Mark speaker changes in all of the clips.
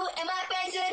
Speaker 1: in my basement.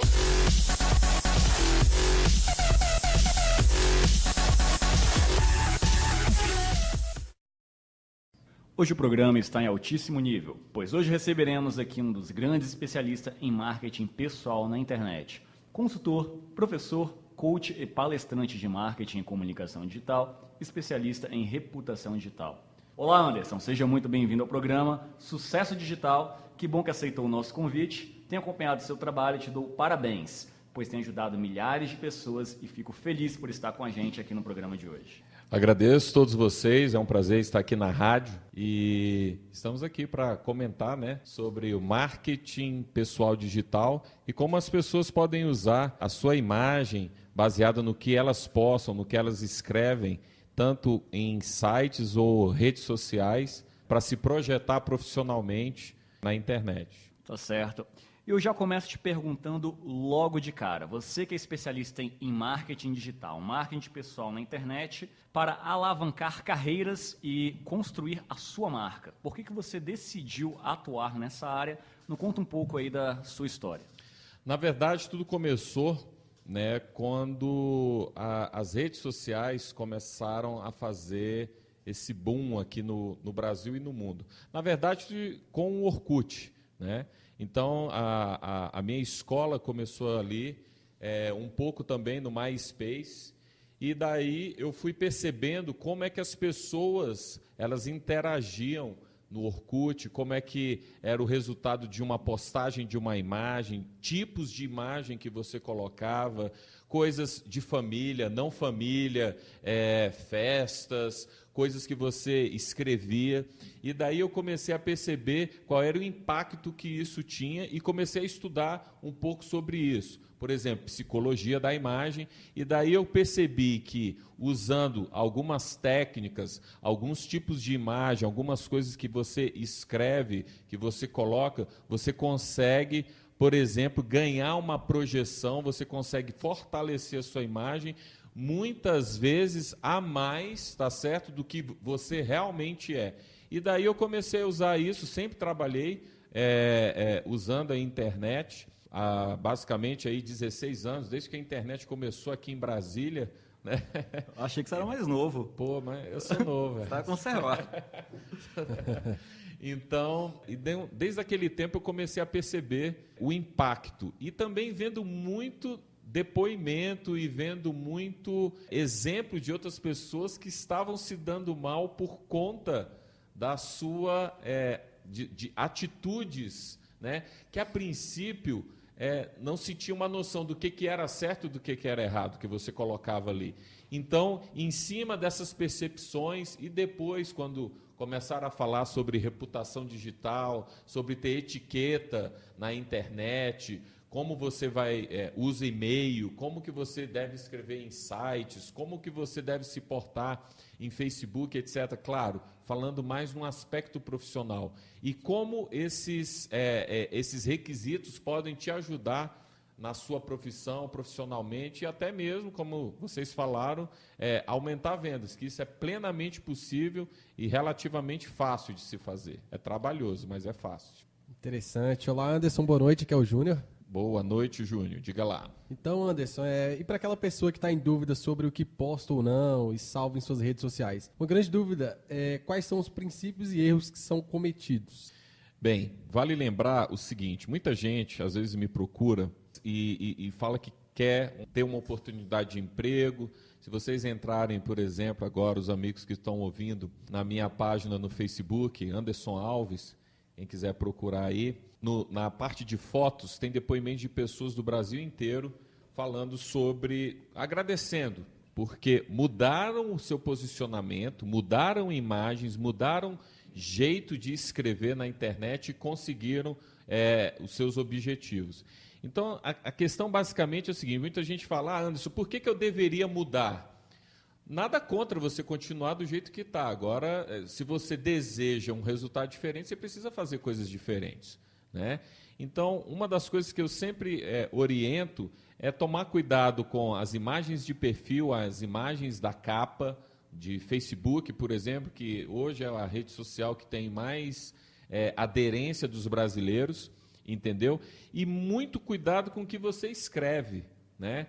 Speaker 2: Hoje o programa está em altíssimo nível, pois hoje receberemos aqui um dos grandes especialistas em marketing pessoal na internet. Consultor, professor, coach e palestrante de marketing e comunicação digital, especialista em reputação digital. Olá, Anderson, seja muito bem-vindo ao programa Sucesso Digital. Que bom que aceitou o nosso convite. Tenho acompanhado seu trabalho e te dou parabéns, pois tem ajudado milhares de pessoas e fico feliz por estar com a gente aqui no programa de hoje.
Speaker 3: Agradeço a todos vocês, é um prazer estar aqui na rádio e estamos aqui para comentar, sobre o marketing pessoal digital e como as pessoas podem usar a sua imagem baseada no que elas possam, no que elas escrevem, tanto em sites ou redes sociais, para se projetar profissionalmente na internet.
Speaker 2: Tá certo. Eu já começo te perguntando logo de cara, você que é especialista em marketing digital, marketing pessoal na internet, para alavancar carreiras e construir a sua marca. Por que você decidiu atuar nessa área? Nos conta um pouco aí da sua história.
Speaker 3: Na verdade, tudo começou quando as redes sociais começaram a fazer esse boom aqui no Brasil e no mundo. Na verdade, com o Orkut, Então, a minha escola começou ali, um pouco também no MySpace, e daí eu fui percebendo como é que as pessoas elas interagiam no Orkut, como é que era o resultado de uma postagem de uma imagem, tipos de imagem que você colocava, coisas de família, não família, festas, coisas que você escrevia, e daí eu comecei a perceber qual era o impacto que isso tinha e comecei a estudar um pouco sobre isso. Por exemplo, psicologia da imagem, e daí eu percebi que usando algumas técnicas, alguns tipos de imagem, algumas coisas que você escreve, que você coloca, você consegue, por exemplo, ganhar uma projeção, você consegue fortalecer a sua imagem, muitas vezes a mais, tá certo, do que você realmente é. E daí eu comecei a usar isso, sempre trabalhei usando a internet, há basicamente aí 16 anos, desde que a internet começou aqui em Brasília.
Speaker 2: Achei que você era mais novo.
Speaker 3: Pô, mas eu sou novo.
Speaker 2: Você está conservado.
Speaker 3: Então, desde aquele tempo eu comecei a perceber o impacto e também vendo muito depoimento e vendo muito exemplo de outras pessoas que estavam se dando mal por conta da sua de atitudes, que a princípio não se tinha uma noção do que era certo e do que era errado que você colocava ali. Então, em cima dessas percepções e depois, quando começaram a falar sobre reputação digital, sobre ter etiqueta na internet, como você usa e-mail, como que você deve escrever em sites, como que você deve se portar em Facebook, etc. Claro, falando mais num aspecto profissional. E como esses requisitos podem te ajudar na sua profissão, profissionalmente, e até mesmo, como vocês falaram, aumentar vendas, que isso é plenamente possível e relativamente fácil de se fazer. É trabalhoso, mas é fácil.
Speaker 4: Interessante. Olá, Anderson, boa noite, aqui é o Júnior.
Speaker 3: Boa noite, Júnior. Diga lá.
Speaker 4: Então, Anderson, e para aquela pessoa que está em dúvida sobre o que posta ou não e salva em suas redes sociais, uma grande dúvida é quais são os princípios e erros que são cometidos?
Speaker 3: Bem, vale lembrar o seguinte, muita gente às vezes me procura e fala que quer ter uma oportunidade de emprego. Se vocês entrarem, por exemplo, agora, os amigos que estão ouvindo, na minha página no Facebook, Anderson Alves, quem quiser procurar aí, na parte de fotos, tem depoimentos de pessoas do Brasil inteiro falando sobre, agradecendo, porque mudaram o seu posicionamento, mudaram imagens, mudaram jeito de escrever na internet e conseguiram os seus objetivos. Então, a questão basicamente é o seguinte, muita gente fala, Anderson, por que eu deveria mudar? Nada contra você continuar do jeito que está. Agora, se você deseja um resultado diferente, você precisa fazer coisas diferentes, Então, uma das coisas que eu sempre oriento é tomar cuidado com as imagens de perfil, as imagens da capa de Facebook, por exemplo, que hoje é a rede social que tem mais aderência dos brasileiros. entendeu? E muito cuidado com o que você escreve, né?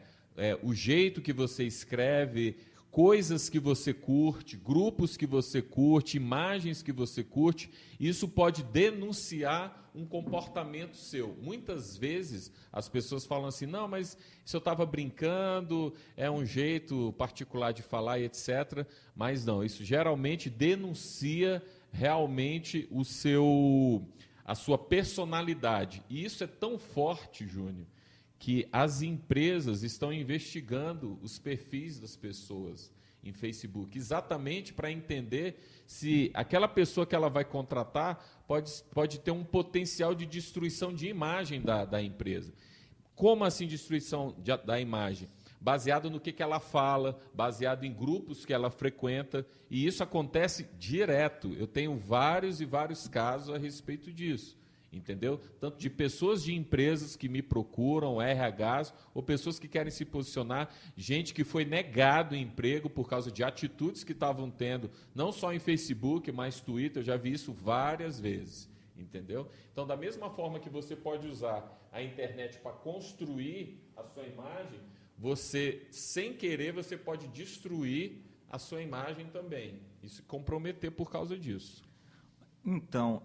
Speaker 3: O jeito que você escreve, coisas que você curte, grupos que você curte, imagens que você curte, isso pode denunciar um comportamento seu. Muitas vezes as pessoas falam assim, não, mas isso eu estava brincando, é um jeito particular de falar e etc. Mas não, isso geralmente denuncia realmente a sua personalidade. E isso é tão forte, Júnior, que as empresas estão investigando os perfis das pessoas em Facebook, exatamente para entender se aquela pessoa que ela vai contratar pode ter um potencial de destruição de imagem da empresa. Como assim destruição da imagem? Baseado no que ela fala, baseado em grupos que ela frequenta, e isso acontece direto. Eu tenho vários e vários casos a respeito disso. Entendeu? Tanto de pessoas de empresas que me procuram, RHs, ou pessoas que querem se posicionar, gente que foi negado emprego por causa de atitudes que estavam tendo, não só em Facebook, mas Twitter, eu já vi isso várias vezes, entendeu? Então, da mesma forma que você pode usar a internet para construir a sua imagem, você, sem querer, você pode destruir a sua imagem também, e se comprometer por causa disso.
Speaker 2: Então,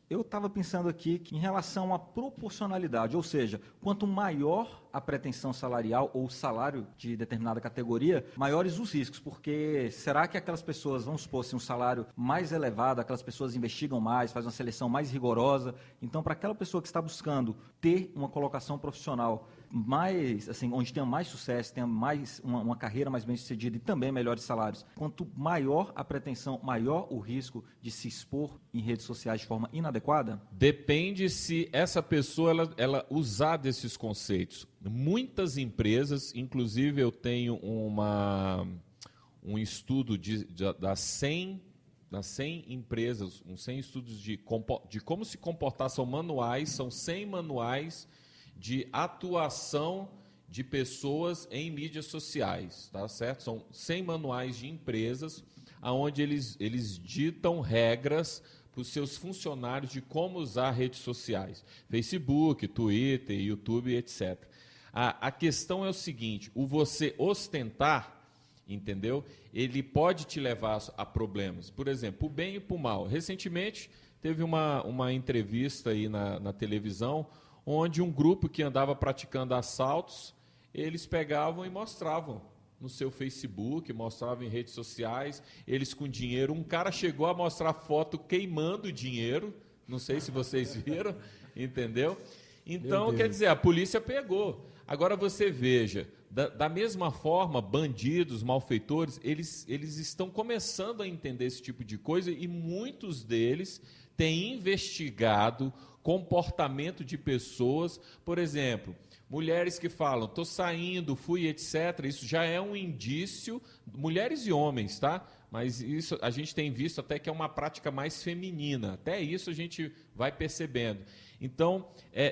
Speaker 2: eu estava pensando aqui que em relação à proporcionalidade, ou seja, quanto maior a pretensão salarial ou o salário de determinada categoria, maiores os riscos, porque será que aquelas pessoas, vamos supor, se um salário mais elevado, aquelas pessoas investigam mais, fazem uma seleção mais rigorosa, então para aquela pessoa que está buscando ter uma colocação profissional mais, assim, onde tenha mais sucesso, tenha mais uma carreira mais bem sucedida e também melhores salários, quanto maior a pretensão, maior o risco de se expor em redes sociais de forma inadequada?
Speaker 3: Depende se essa pessoa ela usar desses conceitos. Muitas empresas, inclusive eu tenho um estudo das 100 empresas, 100 estudos de como se comportar, são manuais, são 100 manuais de atuação de pessoas em mídias sociais, tá certo? São 100 manuais de empresas, onde eles ditam regras para os seus funcionários de como usar redes sociais, Facebook, Twitter, YouTube, etc. A questão é o seguinte, o você ostentar, entendeu? Ele pode te levar a problemas, por exemplo, o bem e para o mal. Recentemente, teve uma entrevista aí na televisão, onde um grupo que andava praticando assaltos, eles pegavam e mostravam no seu Facebook, mostravam em redes sociais, eles com dinheiro. Um cara chegou a mostrar foto queimando dinheiro, não sei se vocês viram, entendeu? Então, quer dizer, a polícia pegou. Agora você veja, da mesma forma, bandidos, malfeitores, eles estão começando a entender esse tipo de coisa e muitos deles têm investigado comportamento de pessoas, por exemplo, mulheres que falam, estou saindo, fui, etc. Isso já é um indício, mulheres e homens, tá? Mas isso a gente tem visto até que é uma prática mais feminina, até isso a gente vai percebendo. Então,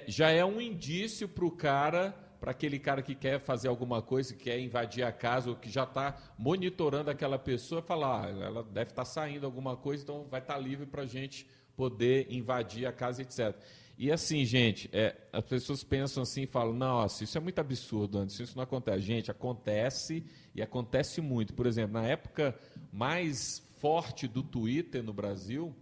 Speaker 3: já é um indício para aquele cara que quer fazer alguma coisa, que quer invadir a casa, ou que já está monitorando aquela pessoa, falar, ela deve estar saindo alguma coisa, então vai estar livre para a gente poder invadir a casa, etc. E assim, gente, as pessoas pensam assim e falam, nossa, isso é muito absurdo, Anderson, isso não acontece. Gente, acontece e acontece muito. Por exemplo, na época mais forte do Twitter no Brasil,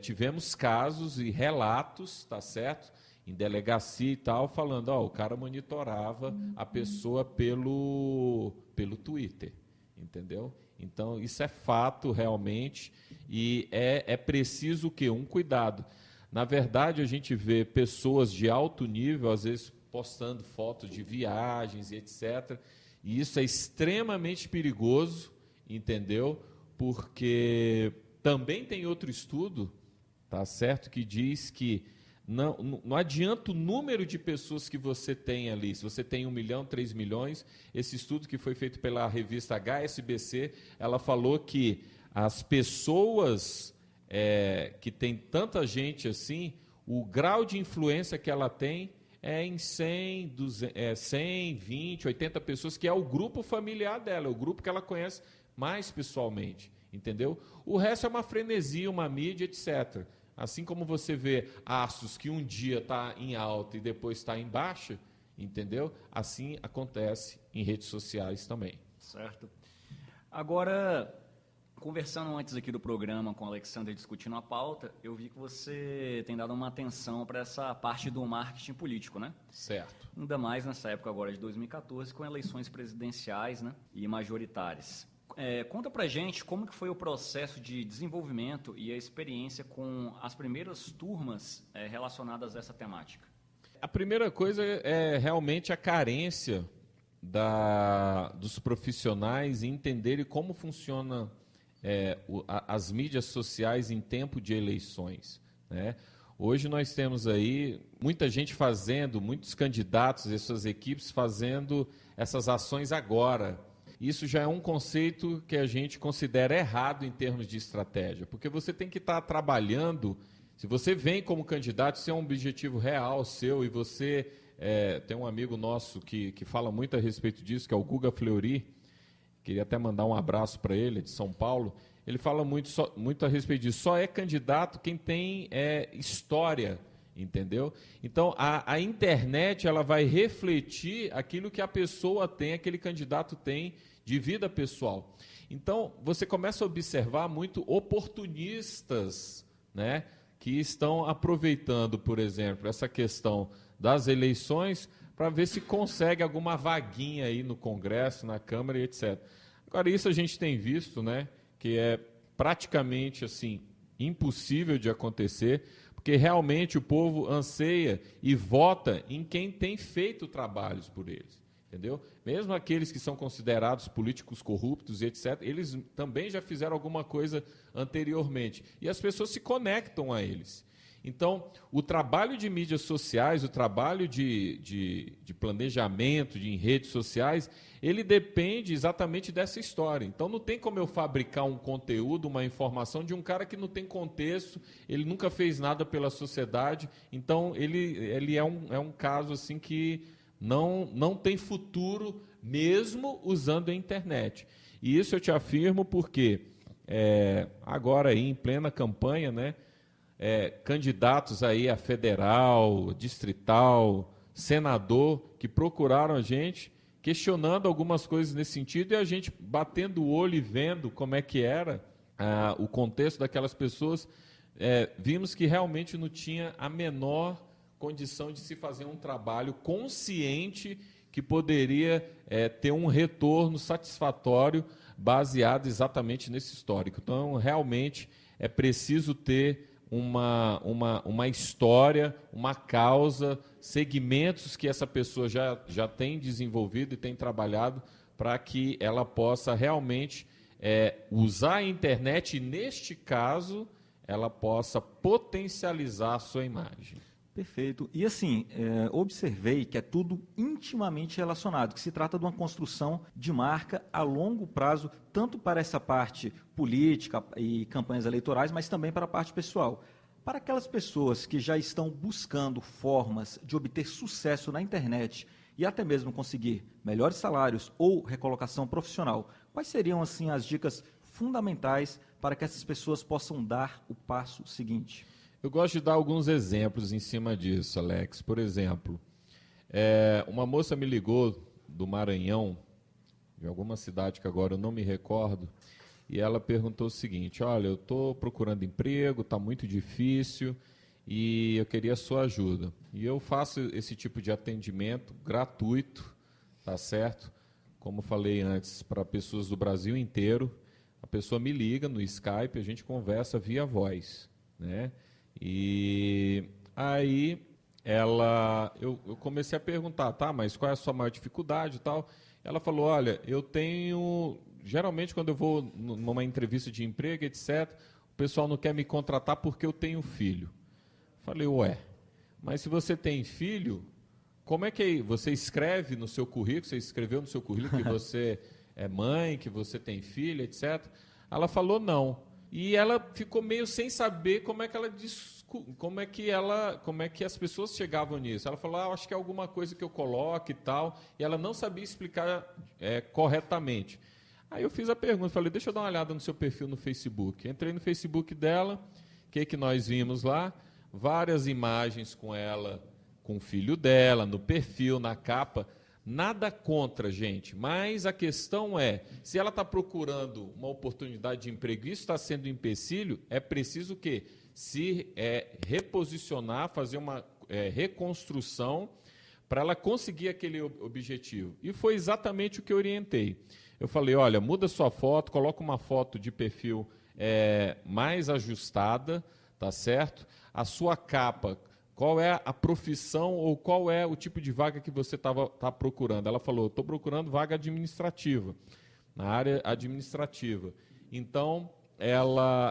Speaker 3: tivemos casos e relatos, tá certo? Em delegacia e tal, falando, o cara monitorava a pessoa pelo Twitter, entendeu? Então, isso é fato realmente e é preciso o quê? Um cuidado. Na verdade, a gente vê pessoas de alto nível, às vezes, postando fotos de viagens e etc. E isso é extremamente perigoso, entendeu? Porque também tem outro estudo, tá certo, que diz que não adianta o número de pessoas que você tem ali. Se você tem 1 milhão, 3 milhões, esse estudo que foi feito pela revista HSBC, ela falou que as pessoas que tem tanta gente assim, o grau de influência que ela tem é em 100, 20, 80 pessoas, que é o grupo familiar dela, é o grupo que ela conhece mais pessoalmente, entendeu? O resto é uma frenesia, uma mídia, etc. Assim como você vê aços que um dia está em alta e depois está em baixa, entendeu? Assim acontece em redes sociais também.
Speaker 2: Certo. Agora, conversando antes aqui do programa com o Alexander, discutindo a pauta, eu vi que você tem dado uma atenção para essa parte do marketing político, né?
Speaker 3: Certo.
Speaker 2: Ainda mais nessa época agora de 2014, com eleições presidenciais, né, e majoritárias. Conta pra gente como que foi o processo de desenvolvimento e a experiência com as primeiras turmas relacionadas a essa temática.
Speaker 3: A primeira coisa é realmente a carência dos profissionais em entenderem como funciona as mídias sociais em tempo de eleições, né? Hoje nós temos aí muita gente fazendo, muitos candidatos e suas equipes fazendo essas ações agora. Isso já é um conceito que a gente considera errado em termos de estratégia, porque você tem que estar trabalhando. Se você vem como candidato, isso é um objetivo real seu, e você tem um amigo nosso que fala muito a respeito disso, que é o Guga Fleury, queria até mandar um abraço para ele, de São Paulo. Ele fala muito a respeito disso. Só é candidato quem tem história, entendeu? Então, a internet ela vai refletir aquilo que a pessoa tem, aquele candidato tem de vida pessoal. Então, você começa a observar muito oportunistas, né, que estão aproveitando, por exemplo, essa questão das eleições para ver se consegue alguma vaguinha aí no Congresso, na Câmara e etc. Agora, isso a gente tem visto, né, que é praticamente assim impossível de acontecer, porque realmente o povo anseia e vota em quem tem feito trabalhos por eles, entendeu? Mesmo aqueles que são considerados políticos corruptos e etc., eles também já fizeram alguma coisa anteriormente, e as pessoas se conectam a eles. Então, o trabalho de mídias sociais, o trabalho de planejamento em redes sociais, ele depende exatamente dessa história. Então, não tem como eu fabricar um conteúdo, uma informação de um cara que não tem contexto, ele nunca fez nada pela sociedade. Então, ele é um caso assim que não tem futuro, mesmo usando a internet. E isso eu te afirmo porque, agora aí, em plena campanha, né, candidatos aí a federal, distrital, senador, que procuraram a gente, questionando algumas coisas nesse sentido, e a gente batendo o olho e vendo como é que era o contexto daquelas pessoas, vimos que realmente não tinha a menor condição de se fazer um trabalho consciente que poderia ter um retorno satisfatório baseado exatamente nesse histórico. Então, realmente, é preciso ter uma história, uma causa, segmentos que essa pessoa já tem desenvolvido e tem trabalhado para que ela possa realmente usar a internet e, neste caso, ela possa potencializar a sua imagem.
Speaker 1: Perfeito. E assim, observei que é tudo intimamente relacionado, que se trata de uma construção de marca a longo prazo, tanto para essa parte política e campanhas eleitorais, mas também para a parte pessoal. Para aquelas pessoas que já estão buscando formas de obter sucesso na internet e até mesmo conseguir melhores salários ou recolocação profissional, quais seriam assim as dicas fundamentais para que essas pessoas possam dar o passo seguinte?
Speaker 3: Eu gosto de dar alguns exemplos em cima disso, Alex. Por exemplo, uma moça me ligou do Maranhão, de alguma cidade que agora eu não me recordo, e ela perguntou o seguinte: olha, eu estou procurando emprego, está muito difícil e eu queria a sua ajuda. E eu faço esse tipo de atendimento gratuito, tá certo? Como falei antes, para pessoas do Brasil inteiro. A pessoa me liga no Skype, a gente conversa via voz, né? E aí eu comecei a perguntar, tá, mas qual é a sua maior dificuldade e tal? Ela falou, olha, geralmente quando eu vou numa entrevista de emprego, etc., o pessoal não quer me contratar porque eu tenho filho. Falei, mas se você tem filho, como é que você escreve no seu currículo, você escreveu no seu currículo que você é mãe, que você tem filho, etc. Ela falou não. E ela ficou meio sem saber como é que as pessoas chegavam nisso. Ela falou, acho que é alguma coisa que eu coloque e tal, e ela não sabia explicar corretamente. Aí eu fiz a pergunta, falei, deixa eu dar uma olhada no seu perfil no Facebook. Entrei no Facebook dela, que nós vimos lá? Várias imagens com ela, com o filho dela, no perfil, na capa. Nada contra, gente, mas a questão é, se ela está procurando uma oportunidade de emprego e isso está sendo um empecilho, é preciso que se reposicionar, fazer uma reconstrução para ela conseguir aquele objetivo. E foi exatamente o que eu orientei. Eu falei, olha, muda sua foto, coloca uma foto de perfil mais ajustada, tá certo? A sua capa, qual é a profissão ou qual é o tipo de vaga que você está procurando? Ela falou, estou procurando vaga administrativa, na área administrativa. Então,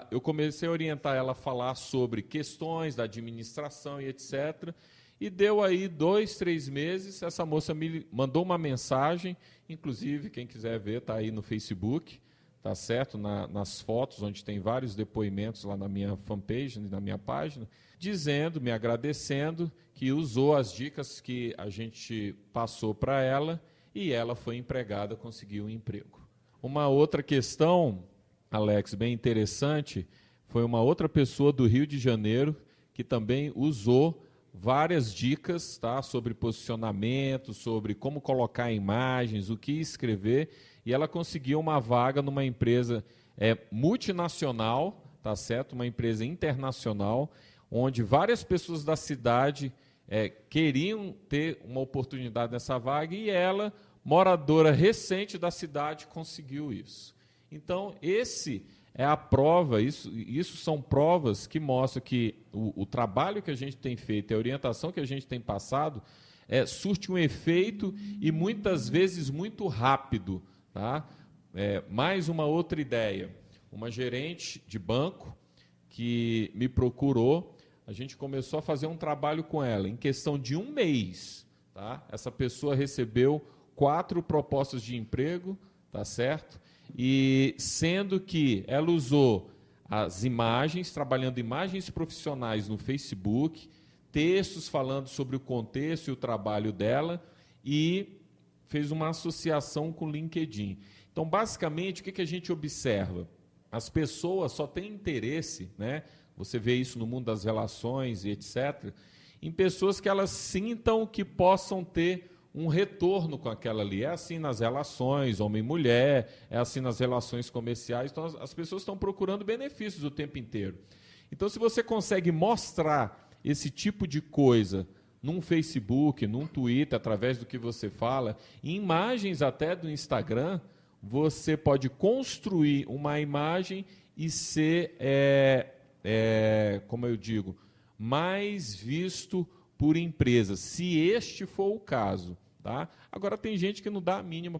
Speaker 3: eu comecei a orientar ela a falar sobre questões da administração e etc., e deu aí 2, 3 meses, essa moça me mandou uma mensagem, inclusive, quem quiser ver, está aí no Facebook, tá certo? Nas fotos, onde tem vários depoimentos lá na minha fanpage, na minha página, dizendo, me agradecendo, que usou as dicas que a gente passou para ela e ela foi empregada, conseguiu um emprego. Uma outra questão, Alex, bem interessante, foi uma outra pessoa do Rio de Janeiro que também usou várias dicas, tá, sobre posicionamento, sobre como colocar imagens, o que escrever, e ela conseguiu uma vaga numa empresa multinacional, tá certo? Uma empresa internacional, onde várias pessoas da cidade queriam ter uma oportunidade nessa vaga, e ela, moradora recente da cidade, conseguiu isso. Então, esse é a prova, isso são provas que mostram que o trabalho que a gente tem feito, a orientação que a gente tem passado, surte um efeito e muitas vezes muito rápido. Tá? Mais uma outra ideia, uma gerente de banco que me procurou, a gente começou a fazer um trabalho com ela, em questão de 1 mês, tá? Essa pessoa recebeu 4 propostas de emprego, tá certo? E sendo que ela usou as imagens, trabalhando imagens profissionais no Facebook, textos falando sobre o contexto e o trabalho dela, e fez uma associação com o LinkedIn. Então, basicamente, o que a gente observa? As pessoas só têm interesse, né? Você vê isso no mundo das relações e etc., em pessoas que elas sintam que possam ter um retorno com aquela ali. É assim nas relações, homem e mulher, é assim nas relações comerciais. Então, as pessoas estão procurando benefícios o tempo inteiro. Então, se você consegue mostrar esse tipo de coisa num Facebook, num Twitter, através do que você fala, em imagens até do Instagram, você pode construir uma imagem e ser, como eu digo, mais visto por empresas, se este for o caso. Tá? Agora, tem gente que não dá a mínima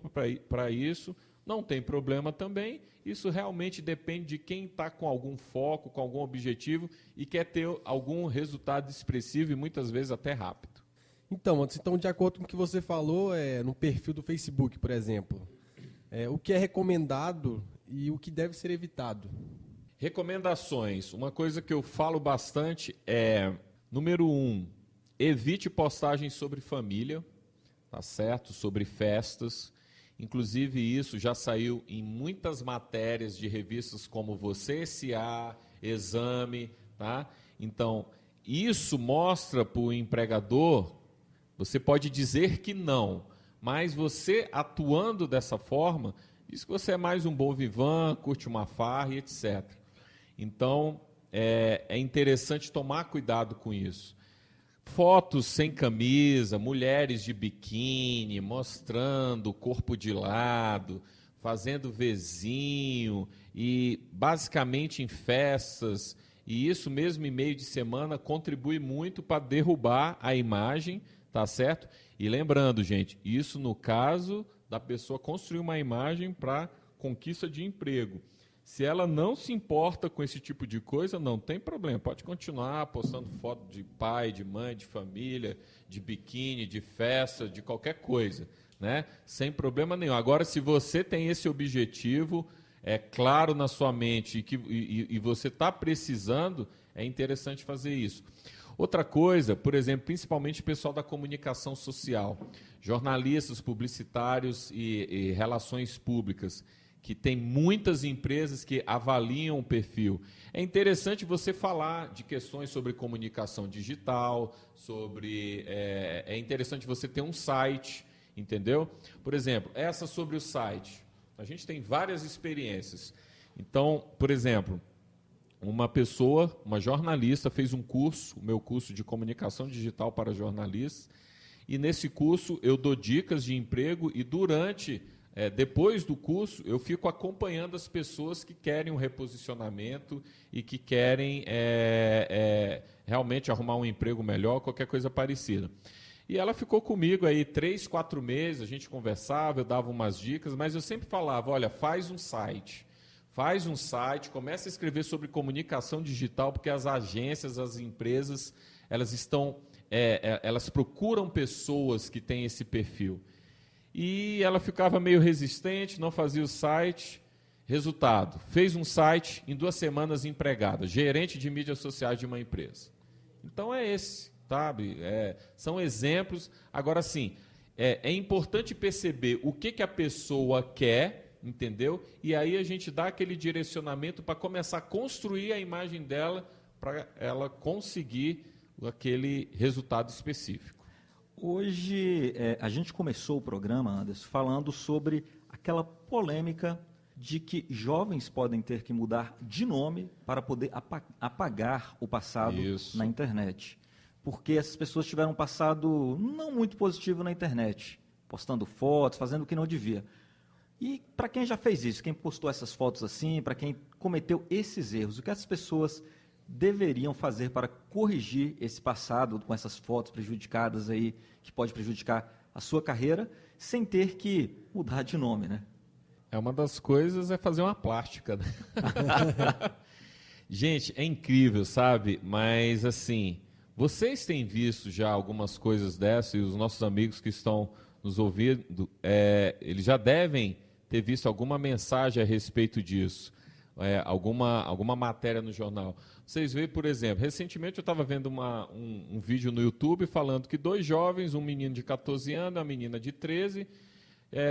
Speaker 3: para isso, não tem problema também, isso realmente depende de quem está com algum foco, com algum objetivo e quer ter algum resultado expressivo e muitas vezes até rápido.
Speaker 4: Então, de acordo com o que você falou, no perfil do Facebook, por exemplo, o que é recomendado e o que deve ser evitado?
Speaker 3: Recomendações. Uma coisa que eu falo bastante é, número 1, evite postagens sobre família, tá certo? Sobre festas. Inclusive, isso já saiu em muitas matérias de revistas como Você S.A., Exame. Tá? Então, isso mostra para o empregador, você pode dizer que não, mas você atuando dessa forma, diz que você é mais um bom vivan, curte uma farra e etc. Então, é interessante tomar cuidado com isso. Fotos sem camisa, mulheres de biquíni, mostrando o corpo de lado, fazendo vezinho, e basicamente em festas, e isso mesmo em meio de semana contribui muito para derrubar a imagem, tá certo? E lembrando, gente, isso no caso da pessoa construir uma imagem para conquista de emprego. Se ela não se importa com esse tipo de coisa, não tem problema. Pode continuar postando foto de pai, de mãe, de família, de biquíni, de festa, de qualquer coisa, né? Sem problema nenhum. Agora, se você tem esse objetivo, é claro na sua mente e você está precisando, é interessante fazer isso. Outra coisa, por exemplo, principalmente o pessoal da comunicação social, jornalistas, publicitários e relações públicas, que tem muitas empresas que avaliam o perfil. É interessante você falar de questões sobre comunicação digital, é interessante você ter um site, entendeu? Por exemplo, essa sobre o site. A gente tem várias experiências. Então, por exemplo, uma jornalista, fez um curso, o meu curso de comunicação digital para jornalistas, e nesse curso eu dou dicas de emprego e depois do curso, eu fico acompanhando as pessoas que querem um reposicionamento e que querem realmente arrumar um emprego melhor, qualquer coisa parecida. E ela ficou comigo aí 3, 4 meses, a gente conversava, eu dava umas dicas, mas eu sempre falava, olha, faz um site, começa a escrever sobre comunicação digital, porque as agências, as empresas, elas procuram pessoas que têm esse perfil. E ela ficava meio resistente, não fazia o site. Resultado, fez um site, em 2 semanas empregada, gerente de mídias sociais de uma empresa. Então é esse, sabe? São exemplos. Agora sim, é importante perceber o que a pessoa quer, entendeu? E aí a gente dá aquele direcionamento para começar a construir a imagem dela para ela conseguir aquele resultado específico.
Speaker 1: Hoje, a gente começou o programa, Anderson, falando sobre aquela polêmica de que jovens podem ter que mudar de nome para poder apagar o passado na internet. Porque essas pessoas tiveram um passado não muito positivo na internet, postando fotos, fazendo o que não devia. E para quem já fez isso, quem postou essas fotos assim, para quem cometeu esses erros, o que essas pessoas deveriam fazer para corrigir esse passado com essas fotos prejudicadas aí, que pode prejudicar a sua carreira, sem ter que mudar de nome, né?
Speaker 3: Uma das coisas é fazer uma plástica, né? Gente, é incrível, sabe? Mas, assim, vocês têm visto já algumas coisas dessas, e os nossos amigos que estão nos ouvindo, eles já devem ter visto alguma mensagem a respeito disso. Alguma matéria no jornal. Vocês veem, por exemplo, recentemente eu estava vendo um vídeo no YouTube falando que 2 jovens, um menino de 14 anos e uma menina de 13,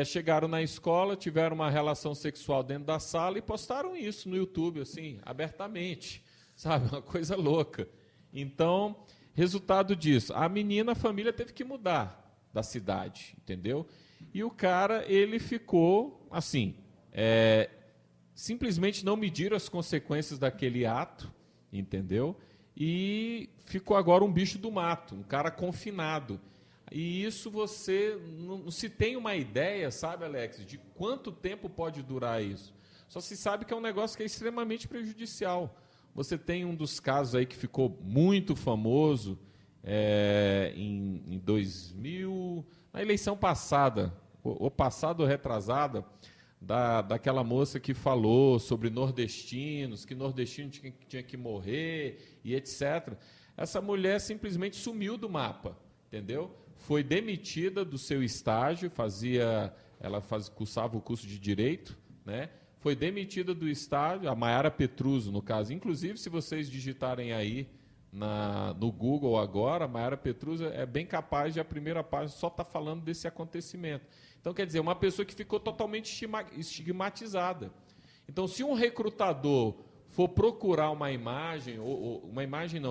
Speaker 3: chegaram na escola, tiveram uma relação sexual dentro da sala e postaram isso no YouTube, assim, abertamente, sabe? Uma coisa louca. Então, resultado disso, a família teve que mudar da cidade, entendeu? E o cara, ele ficou, assim, simplesmente não mediram as consequências daquele ato, entendeu? E ficou agora um bicho do mato, um cara confinado. E isso você não se tem uma ideia, sabe, Alex, de quanto tempo pode durar isso. Só se sabe que é um negócio que é extremamente prejudicial. Você tem um dos casos aí que ficou muito famoso em 2000, na eleição passada, ou passada ou retrasada, daquela moça que falou sobre nordestinos, que nordestino tinha que morrer e etc. Essa mulher simplesmente sumiu do mapa, entendeu? Foi demitida do seu estágio, cursava o curso de Direito, né? Foi demitida do estágio, a Mayara Petruso, no caso. Inclusive, se vocês digitarem aí no Google agora, a Mayara Petruso é bem capaz de a primeira página só estar falando desse acontecimento. Então, quer dizer, uma pessoa que ficou totalmente estigmatizada. Então, se um recrutador for procurar uma imagem,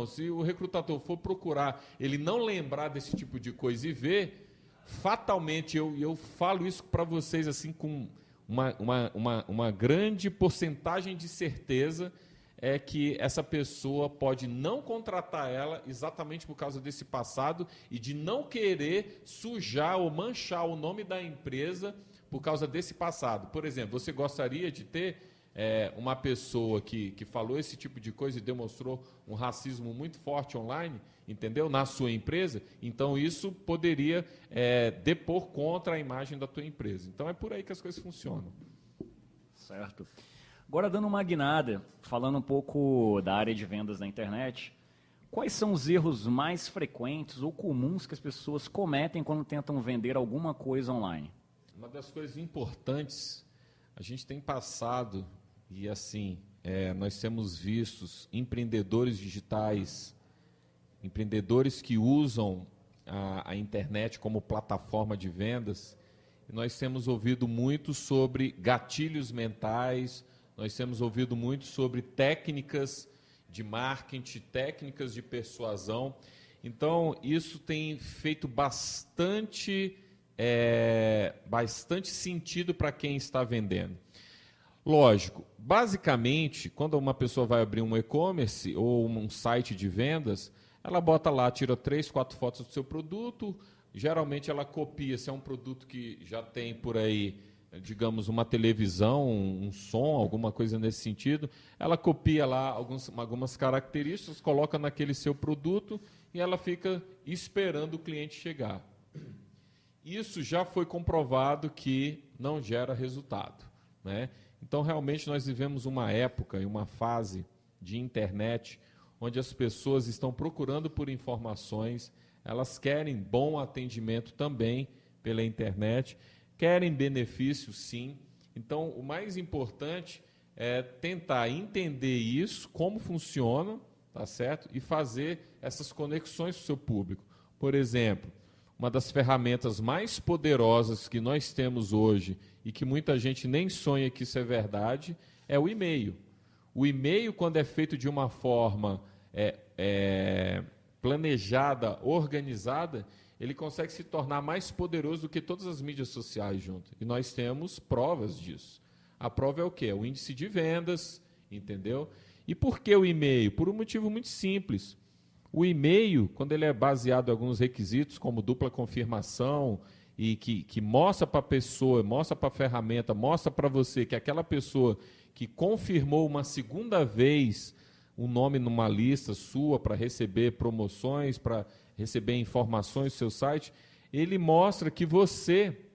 Speaker 3: se o recrutador for procurar, ele não lembrar desse tipo de coisa e ver, fatalmente, eu falo isso para vocês assim com uma grande porcentagem de certeza, é que essa pessoa pode não contratar ela exatamente por causa desse passado e de não querer sujar ou manchar o nome da empresa por causa desse passado. Por exemplo, você gostaria de ter uma pessoa que falou esse tipo de coisa e demonstrou um racismo muito forte online, entendeu? Na sua empresa? Então, isso poderia depor contra a imagem da tua empresa. Então, é por aí que as coisas funcionam.
Speaker 2: Certo. Agora, dando uma guinada, falando um pouco da área de vendas na internet, quais são os erros mais frequentes ou comuns que as pessoas cometem quando tentam vender alguma coisa online?
Speaker 3: Uma das coisas importantes, a gente tem passado, e assim, nós temos visto empreendedores digitais, empreendedores que usam a internet como plataforma de vendas, nós temos ouvido muito sobre gatilhos mentais, nós temos ouvido muito sobre técnicas de marketing, técnicas de persuasão. Então, isso tem feito bastante sentido para quem está vendendo. Lógico, basicamente, quando uma pessoa vai abrir um e-commerce ou um site de vendas, ela bota lá, tira 3, 4 fotos do seu produto, geralmente ela copia, se é um produto que já tem por aí, digamos, uma televisão, um som, alguma coisa nesse sentido, ela copia lá algumas características, coloca naquele seu produto e ela fica esperando o cliente chegar. Isso já foi comprovado que não gera resultado, né? Então, realmente, nós vivemos uma época e uma fase de internet onde as pessoas estão procurando por informações, elas querem bom atendimento também pela internet, querem benefício, sim. Então, o mais importante é tentar entender isso, como funciona, tá certo? E fazer essas conexões com o seu público. Por exemplo, uma das ferramentas mais poderosas que nós temos hoje e que muita gente nem sonha que isso é verdade, é o e-mail. O e-mail, quando é feito de uma forma planejada, organizada, ele consegue se tornar mais poderoso do que todas as mídias sociais juntas. E nós temos provas disso. A prova é o quê? É o índice de vendas, entendeu? E por que o e-mail? Por um motivo muito simples. O e-mail, quando ele é baseado em alguns requisitos, como dupla confirmação, e que mostra para a pessoa, mostra para a ferramenta, mostra para você que aquela pessoa que confirmou uma segunda vez um nome numa lista sua para receber promoções, para receber informações do seu site, ele mostra que você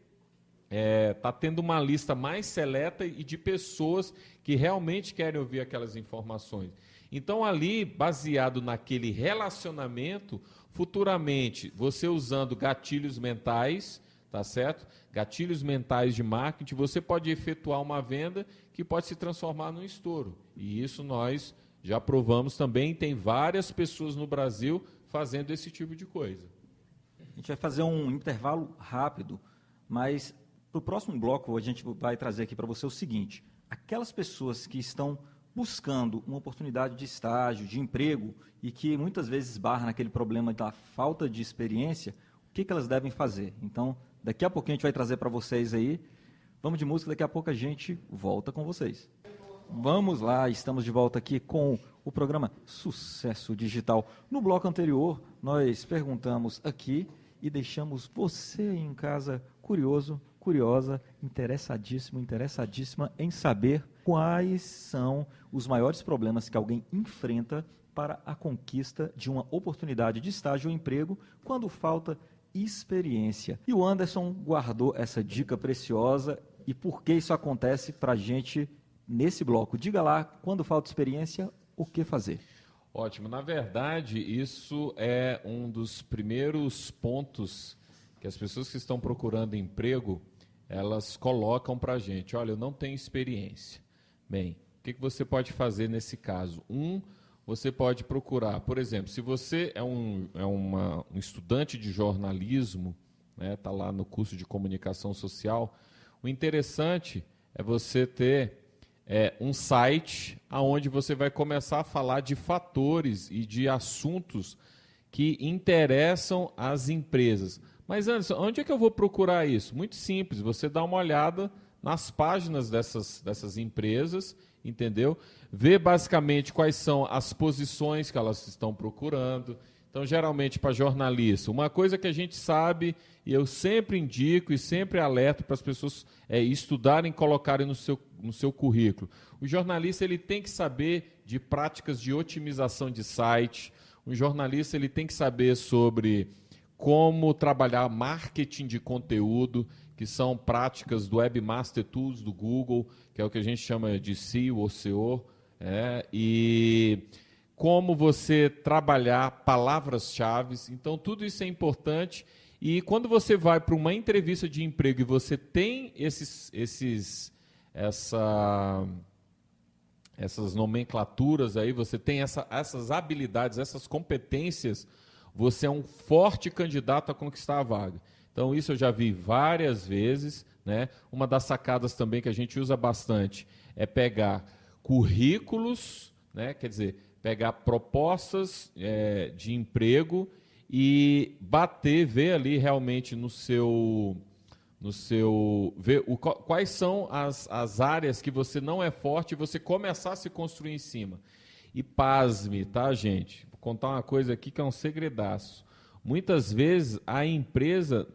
Speaker 3: está tendo uma lista mais seleta e de pessoas que realmente querem ouvir aquelas informações. Então, ali, baseado naquele relacionamento, futuramente, você usando gatilhos mentais, tá certo? Gatilhos mentais de marketing, você pode efetuar uma venda que pode se transformar num estouro. E isso nós já provamos também, tem várias pessoas no Brasil fazendo esse tipo de coisa.
Speaker 1: A gente vai fazer um intervalo rápido, mas para o próximo bloco a gente vai trazer aqui para você o seguinte: aquelas pessoas que estão buscando uma oportunidade de estágio, de emprego, e que muitas vezes esbarra naquele problema da falta de experiência, o que elas devem fazer? Então, daqui a pouco a gente vai trazer para vocês aí. Vamos de música, daqui a pouco a gente volta com vocês. Vamos lá, estamos de volta aqui com o programa Sucesso Digital. No bloco anterior, nós perguntamos aqui e deixamos você em casa curioso, curiosa, interessadíssimo, interessadíssima em saber quais são os maiores problemas que alguém enfrenta para a conquista de uma oportunidade de estágio ou emprego quando falta experiência. E o Anderson guardou essa dica preciosa e por que isso acontece para a gente nesse bloco. Diga lá, quando falta experiência, o que fazer?
Speaker 3: Ótimo. Na verdade, isso é um dos primeiros pontos que as pessoas que estão procurando emprego, elas colocam para a gente. Olha, eu não tenho experiência. Bem, o que você pode fazer nesse caso? Você pode procurar, por exemplo, se você é um estudante de jornalismo, está lá no curso de comunicação social, o interessante é você ter um site onde você vai começar a falar de fatores e de assuntos que interessam as empresas. Mas, Anderson, onde é que eu vou procurar isso? Muito simples, você dá uma olhada nas páginas dessas empresas, entendeu? Ver basicamente quais são as posições que elas estão procurando. Então, geralmente, para jornalista, uma coisa que a gente sabe, e eu sempre indico e sempre alerto para as pessoas estudarem e colocarem no seu currículo. O jornalista ele tem que saber de práticas de otimização de site, o jornalista ele tem que saber sobre como trabalhar marketing de conteúdo, que são práticas do Webmaster Tools do Google, que é o que a gente chama de SEO ou SEO, e como você trabalhar palavras-chave. Então, tudo isso é importante. E quando você vai para uma entrevista de emprego e você tem essas nomenclaturas aí, você tem essas habilidades, essas competências, você é um forte candidato a conquistar a vaga. Então, isso eu já vi várias vezes, né? Uma das sacadas também que a gente usa bastante é pegar currículos, né? Quer dizer, pegar propostas de emprego e ver ali realmente ver quais são as áreas que você não é forte e você começar a se construir em cima. E pasme, tá, gente? Vou contar uma coisa aqui que é um segredaço. Muitas vezes a empresa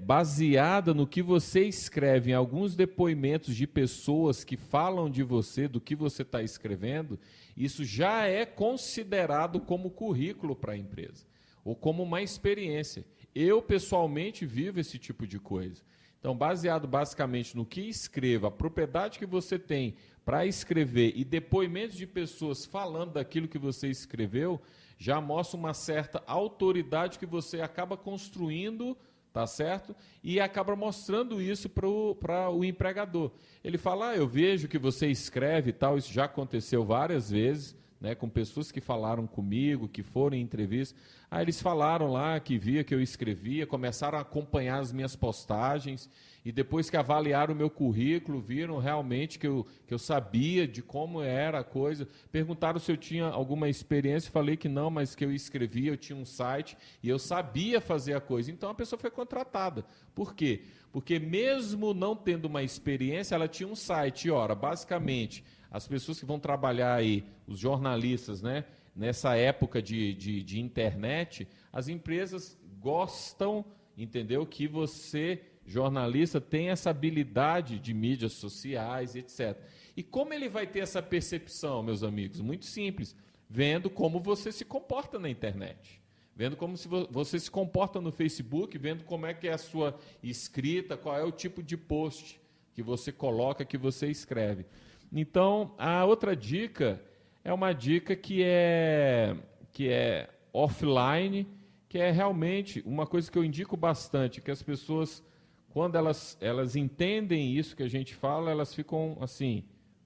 Speaker 3: baseada no que você escreve, em alguns depoimentos de pessoas que falam de você, do que você está escrevendo, isso já é considerado como currículo para a empresa, ou como uma experiência. Eu, pessoalmente, vivo esse tipo de coisa. Então, baseado basicamente no que escreva, a propriedade que você tem para escrever e depoimentos de pessoas falando daquilo que você escreveu, já mostra uma certa autoridade que você acaba construindo, tá certo? E acaba mostrando isso para o empregador. Ele fala, eu vejo que você escreve e tal, isso já aconteceu várias vezes, né, com pessoas que falaram comigo, que foram em entrevista. Aí eles falaram lá que via que eu escrevia, começaram a acompanhar as minhas postagens, e depois que avaliaram o meu currículo, viram realmente que eu sabia de como era a coisa. Perguntaram se eu tinha alguma experiência, falei que não, mas que eu escrevia, eu tinha um site, e eu sabia fazer a coisa. Então a pessoa foi contratada. Por quê? Porque mesmo não tendo uma experiência, ela tinha um site. E, ora, basicamente, as pessoas que vão trabalhar aí, os jornalistas, né, nessa época de internet, as empresas gostam, entendeu, que você, jornalista, tem essa habilidade de mídias sociais, etc. E como ele vai ter essa percepção, meus amigos? Muito simples, vendo como você se comporta na internet. Vendo como você se comporta no Facebook, vendo como é que é a sua escrita, qual é o tipo de post que você coloca, que você escreve. Então, a outra dica é uma dica que é offline, que é realmente uma coisa que eu indico bastante, que as pessoas, quando elas entendem isso que a gente fala, elas ficam assim,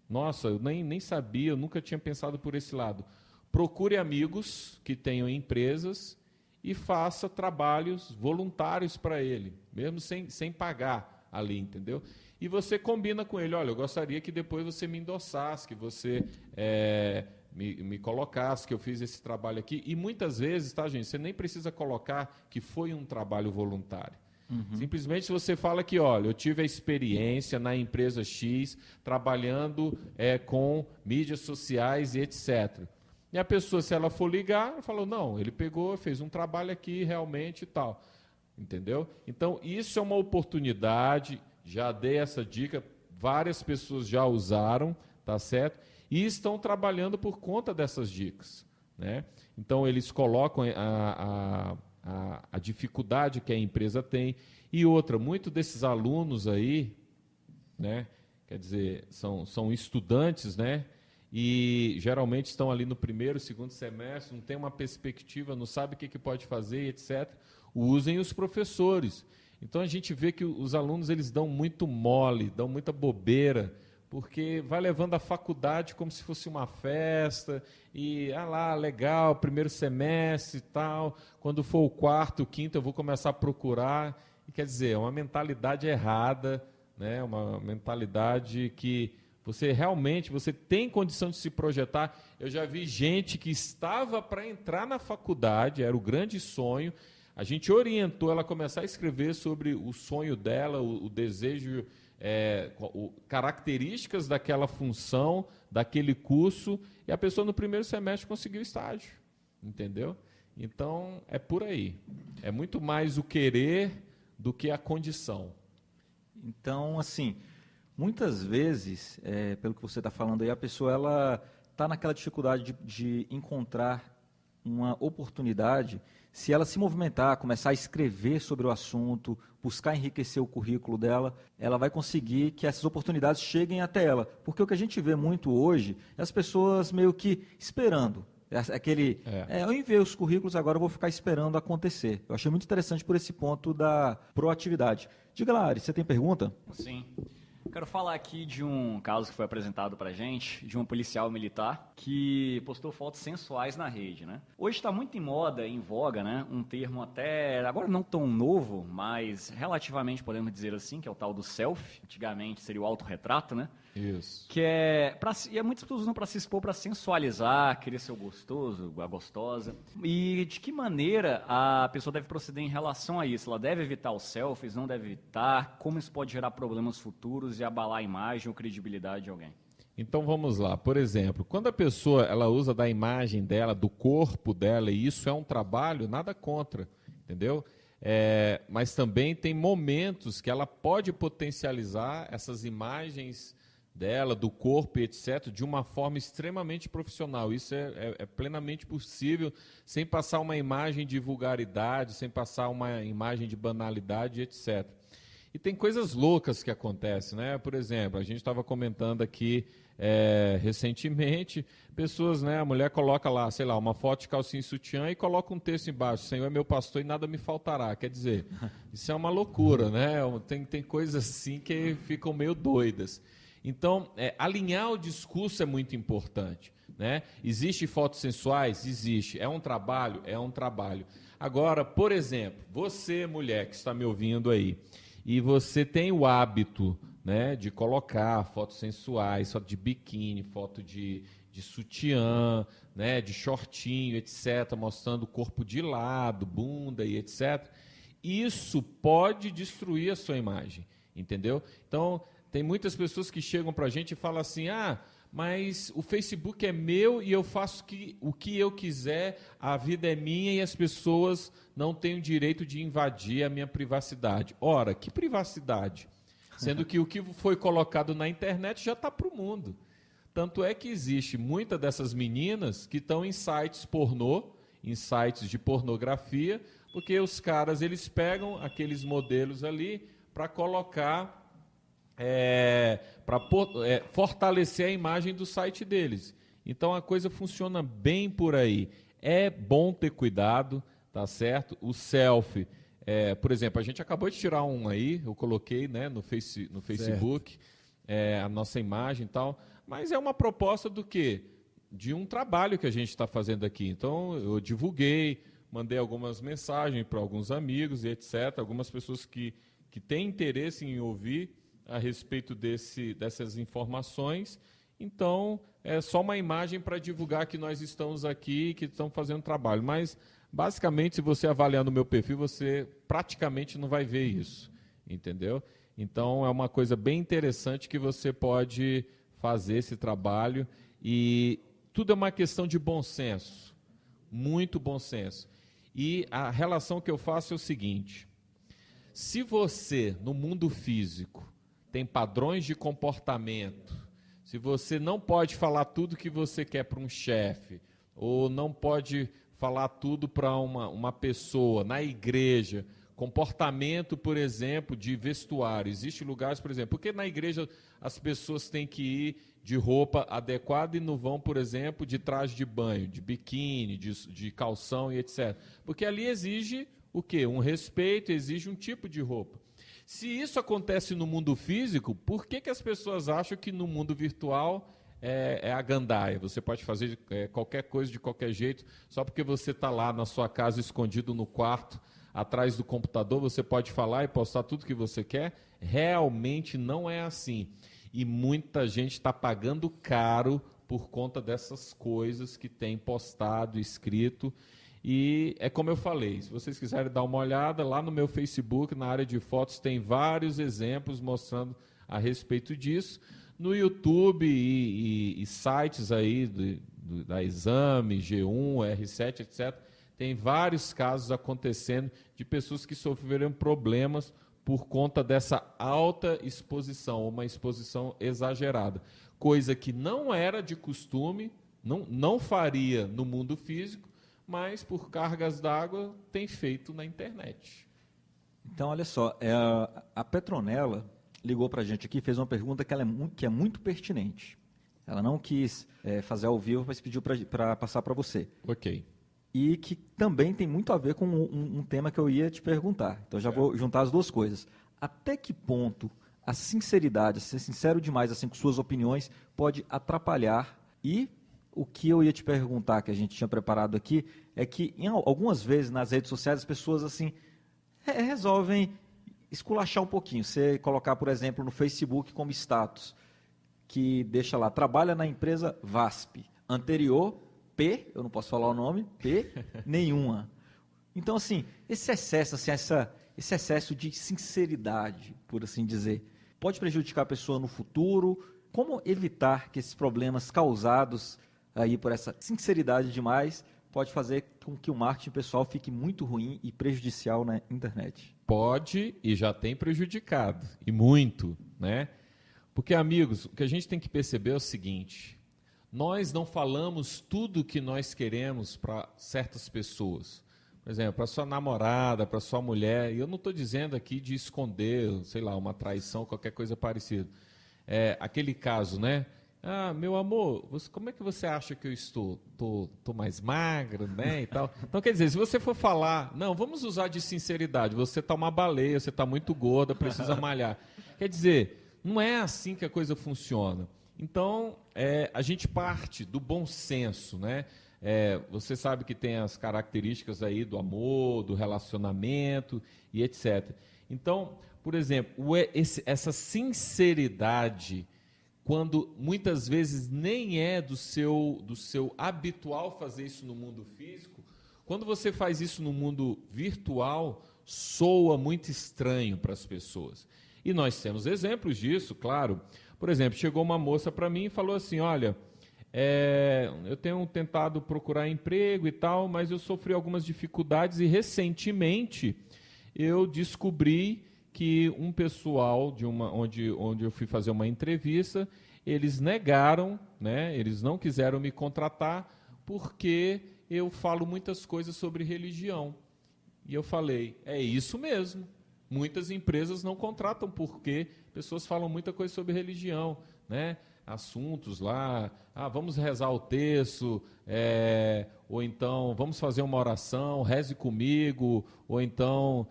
Speaker 3: nossa, eu nem sabia, eu nunca tinha pensado por esse lado. Procure amigos que tenham empresas e faça trabalhos voluntários para ele, mesmo sem pagar ali, entendeu? E você combina com ele, olha, eu gostaria que depois você me endossasse, que você me colocasse, que eu fiz esse trabalho aqui. E muitas vezes, tá, gente, você nem precisa colocar que foi um trabalho voluntário. Simplesmente se você fala que, olha, eu tive a experiência na empresa X, trabalhando com mídias sociais e etc. E a pessoa, se ela for ligar, ela falou, não, ele pegou, fez um trabalho aqui realmente e tal. Entendeu? Então, isso é uma oportunidade. Já dei essa dica, várias pessoas já usaram, tá certo? E estão trabalhando por conta dessas dicas, né? Então, eles colocam a dificuldade que a empresa tem. E outra, muitos desses alunos aí, né? Quer dizer, são estudantes, né? E geralmente estão ali no primeiro, segundo semestre, não tem uma perspectiva, não sabe o que pode fazer, etc. Usem os professores. Então a gente vê que os alunos eles dão muito mole, dão muita bobeira, porque vai levando a faculdade como se fosse uma festa, e lá, legal, primeiro semestre e tal, quando for o quarto, o quinto eu vou começar a procurar, e quer dizer, é uma mentalidade errada, né? Uma mentalidade que você realmente tem condição de se projetar. Eu já vi gente que estava para entrar na faculdade, era o grande sonho. A gente orientou ela a começar a escrever sobre o sonho dela, o desejo, características daquela função, daquele curso, e a pessoa no primeiro semestre conseguiu estágio, entendeu? Então, é por aí. É muito mais o querer do que a condição.
Speaker 1: Então, assim, muitas vezes, pelo que você está falando aí, a pessoa ela está naquela dificuldade de encontrar uma oportunidade. Se ela se movimentar, começar a escrever sobre o assunto, buscar enriquecer o currículo dela, ela vai conseguir que essas oportunidades cheguem até ela. Porque o que a gente vê muito hoje é as pessoas meio que esperando. Eu enviei os currículos, agora eu vou ficar esperando acontecer. Eu achei muito interessante por esse ponto da proatividade. Diga lá, Ari, você tem pergunta?
Speaker 2: Sim. Quero falar aqui de um caso que foi apresentado pra gente, de um policial militar que postou fotos sensuais na rede, né? Hoje está muito em moda, em voga, né? Um termo até, agora não tão novo, mas relativamente podemos dizer assim, que é o tal do selfie. Antigamente seria o autorretrato, né?
Speaker 3: Isso.
Speaker 2: Que é, muitas pessoas usam para se expor, para sensualizar, querer ser o gostoso, a gostosa. E de que maneira a pessoa deve proceder em relação a isso? Ela deve evitar os selfies, não deve evitar? Como isso pode gerar problemas futuros e abalar a imagem ou credibilidade de alguém?
Speaker 3: Então vamos lá. Por exemplo, quando a pessoa ela usa da imagem dela, do corpo dela, e isso é um trabalho, nada contra, entendeu? Mas também tem momentos que ela pode potencializar essas imagens dela, do corpo, etc., de uma forma extremamente profissional. Isso é plenamente possível, sem passar uma imagem de vulgaridade, sem passar uma imagem de banalidade, etc. E tem coisas loucas que acontecem, né? Por exemplo, a gente estava comentando aqui recentemente, pessoas, né? A mulher coloca lá, sei lá, uma foto de calcinha e sutiã e coloca um texto embaixo: Senhor é meu pastor e nada me faltará. Quer dizer, isso é uma loucura, né? Tem coisas assim que ficam meio doidas. Então, alinhar o discurso é muito importante, né? Existem fotos sensuais? Existe. É um trabalho? É um trabalho. Agora, por exemplo, você, mulher que está me ouvindo aí, e você tem o hábito, né, de colocar fotos sensuais, foto de biquíni, foto de sutiã, né, de shortinho, etc., mostrando o corpo de lado, bunda e etc., isso pode destruir a sua imagem, entendeu? Então, tem muitas pessoas que chegam para a gente e falam assim: mas o Facebook é meu e eu faço o que eu quiser, a vida é minha e as pessoas não têm o direito de invadir a minha privacidade. Ora, que privacidade? Sendo que o que foi colocado na internet já está para o mundo. Tanto é que existe muitas dessas meninas que estão em sites pornô, em sites de pornografia, porque os caras eles pegam aqueles modelos ali para colocar... para fortalecer a imagem do site deles. Então a coisa funciona bem por aí. É bom ter cuidado, tá certo? O selfie, por exemplo, a gente acabou de tirar um aí, eu coloquei, né, no Facebook, a nossa imagem e tal, mas é uma proposta do quê? De um trabalho que a gente está fazendo aqui. Então eu divulguei, mandei algumas mensagens para alguns amigos e etc., algumas pessoas que têm interesse em ouvir a respeito dessas informações. Então, é só uma imagem para divulgar que nós estamos aqui, que estamos fazendo trabalho. Mas, basicamente, se você avaliar no meu perfil, você praticamente não vai ver isso, entendeu? Então, é uma coisa bem interessante que você pode fazer esse trabalho. E tudo é uma questão de bom senso, muito bom senso. E a relação que eu faço é o seguinte: se você, no mundo físico, tem padrões de comportamento, se você não pode falar tudo que você quer para um chefe, ou não pode falar tudo para uma pessoa, na igreja, comportamento, por exemplo, de vestuário. Existem lugares, por exemplo, porque na igreja as pessoas têm que ir de roupa adequada e não vão, por exemplo, de traje de banho, de biquíni, de calção e etc. Porque ali exige o quê? Um respeito, exige um tipo de roupa. Se isso acontece no mundo físico, por que as pessoas acham que no mundo virtual é a gandaia? Você pode fazer qualquer coisa de qualquer jeito, só porque você está lá na sua casa, escondido no quarto, atrás do computador, você pode falar e postar tudo que você quer? Realmente não é assim. E muita gente está pagando caro por conta dessas coisas que tem postado, escrito. E é como eu falei, se vocês quiserem dar uma olhada, lá no meu Facebook, na área de fotos, tem vários exemplos mostrando a respeito disso. No YouTube e sites aí da Exame, G1, R7, etc., tem vários casos acontecendo de pessoas que sofreram problemas por conta dessa alta exposição, uma exposição exagerada. Coisa que não era de costume, não faria no mundo físico, mas por cargas d'água tem feito na internet.
Speaker 1: Então, olha só, a Petronella ligou para a gente aqui e fez uma pergunta que é muito pertinente. Ela não quis fazer ao vivo, mas pediu para passar para você.
Speaker 3: Ok.
Speaker 1: E que também tem muito a ver com um tema que eu ia te perguntar. Então, já vou juntar as duas coisas. Até que ponto a sinceridade, ser sincero demais assim, com suas opiniões, pode atrapalhar. E o que eu ia te perguntar, que a gente tinha preparado aqui, é que algumas vezes nas redes sociais as pessoas assim resolvem esculachar um pouquinho. Você colocar, por exemplo, no Facebook como status, que deixa lá, trabalha na empresa VASP, anterior, P, eu não posso falar o nome, P, nenhuma. Então, assim, esse excesso, assim, esse excesso de sinceridade, por assim dizer, pode prejudicar a pessoa no futuro. Como evitar que esses problemas causados aí por essa sinceridade demais pode fazer com que o marketing pessoal fique muito ruim e prejudicial na internet?
Speaker 3: Pode e já tem prejudicado, e muito, né? Porque, amigos, o que a gente tem que perceber é o seguinte: nós não falamos tudo o que nós queremos para certas pessoas. Por exemplo, para sua namorada, para sua mulher, e eu não estou dizendo aqui de esconder, sei lá, uma traição, qualquer coisa parecida. Aquele caso, né? Ah, meu amor, como é que você acha que eu estou? Tô mais magro, né, e tal. Então, quer dizer, se você for falar, não, vamos usar de sinceridade, você está uma baleia, você está muito gorda, precisa malhar. Quer dizer, não é assim que a coisa funciona. Então, a gente parte do bom senso, né? Você sabe que tem as características aí do amor, do relacionamento e etc. Então, por exemplo, essa sinceridade, quando muitas vezes nem é do seu habitual fazer isso no mundo físico, quando você faz isso no mundo virtual, soa muito estranho para as pessoas. E nós temos exemplos disso, claro. Por exemplo, chegou uma moça para mim e falou assim, olha, eu tenho tentado procurar emprego e tal, mas eu sofri algumas dificuldades e recentemente eu descobri que um pessoal onde eu fui fazer uma entrevista, eles negaram, né, eles não quiseram me contratar porque eu falo muitas coisas sobre religião. E eu falei, é isso mesmo. Muitas empresas não contratam porque pessoas falam muita coisa sobre religião, né? Assuntos lá, vamos rezar o terço, ou então vamos fazer uma oração, reze comigo, ou então,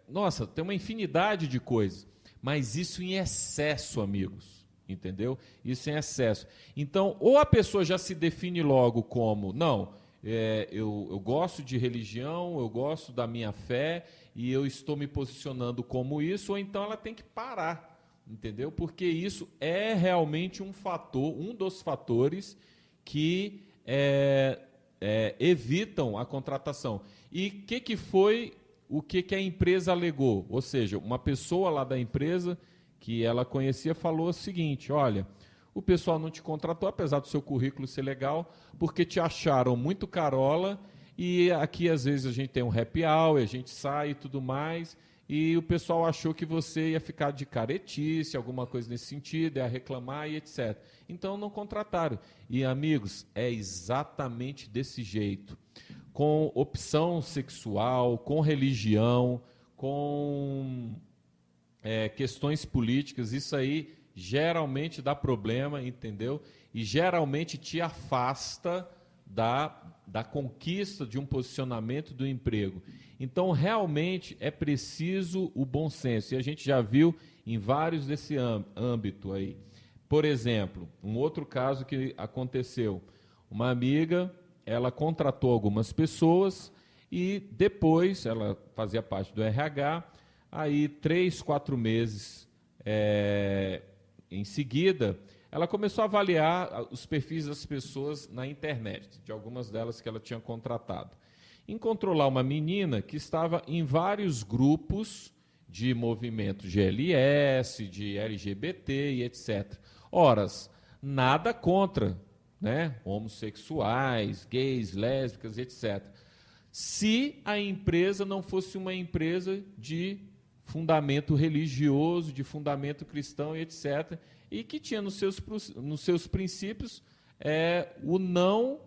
Speaker 3: nossa, tem uma infinidade de coisas, mas isso em excesso, amigos, entendeu? Isso em excesso. Então, ou a pessoa já se define logo como, não, eu gosto de religião, eu gosto da minha fé e eu estou me posicionando como isso, ou então ela tem que parar. Entendeu? Porque isso é realmente um dos fatores que evitam a contratação. E o que a empresa alegou? Ou seja, uma pessoa lá da empresa que ela conhecia falou o seguinte, olha, o pessoal não te contratou, apesar do seu currículo ser legal, porque te acharam muito carola e aqui às vezes a gente tem um happy hour, a gente sai e tudo mais, e o pessoal achou que você ia ficar de caretice, alguma coisa nesse sentido, ia reclamar e etc. Então não contrataram. E, amigos, é exatamente desse jeito. Com opção sexual, com religião, com questões políticas, isso aí geralmente dá problema, entendeu? E geralmente te afasta da conquista de um posicionamento do emprego. Então, realmente, é preciso o bom senso. E a gente já viu em vários desse âmbito aí. Por exemplo, um outro caso que aconteceu. Uma amiga, ela contratou algumas pessoas e depois, ela fazia parte do RH, aí 3, 4 meses em seguida, ela começou a avaliar os perfis das pessoas na internet, de algumas delas que ela tinha contratado. Encontrou lá uma menina que estava em vários grupos de movimento GLS, de LGBT e etc. Ora, nada contra, né, homossexuais, gays, lésbicas, etc. Se a empresa não fosse uma empresa de fundamento religioso, de fundamento cristão e etc., e que tinha nos seus princípios o não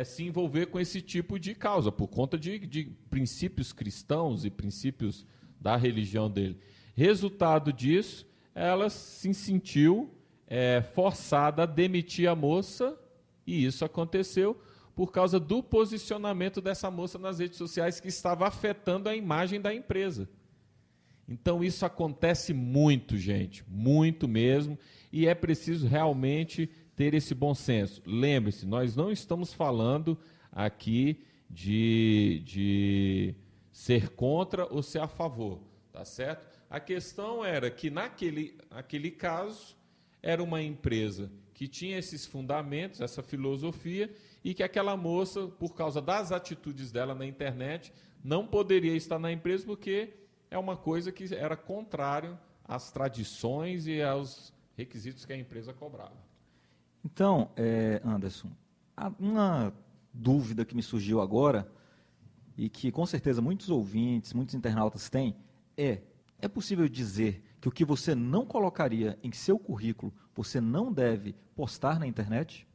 Speaker 3: se envolver com esse tipo de causa, por conta de princípios cristãos e princípios da religião dele. Resultado disso, ela se sentiu forçada a demitir a moça, e isso aconteceu por causa do posicionamento dessa moça nas redes sociais que estava afetando a imagem da empresa. Então, isso acontece muito, gente, muito mesmo, e é preciso realmente ter esse bom senso. Lembre-se, nós não estamos falando aqui de ser contra ou ser a favor, tá certo? A questão era que, naquele caso, era uma empresa que tinha esses fundamentos, essa filosofia, e que aquela moça, por causa das atitudes dela na internet, não poderia estar na empresa porque é uma coisa que era contrário às tradições e aos requisitos que a empresa cobrava.
Speaker 1: Então, Anderson, uma dúvida que me surgiu agora, e que com certeza muitos ouvintes, muitos internautas têm, é possível dizer que o que você não colocaria em seu currículo, você não deve postar na internet?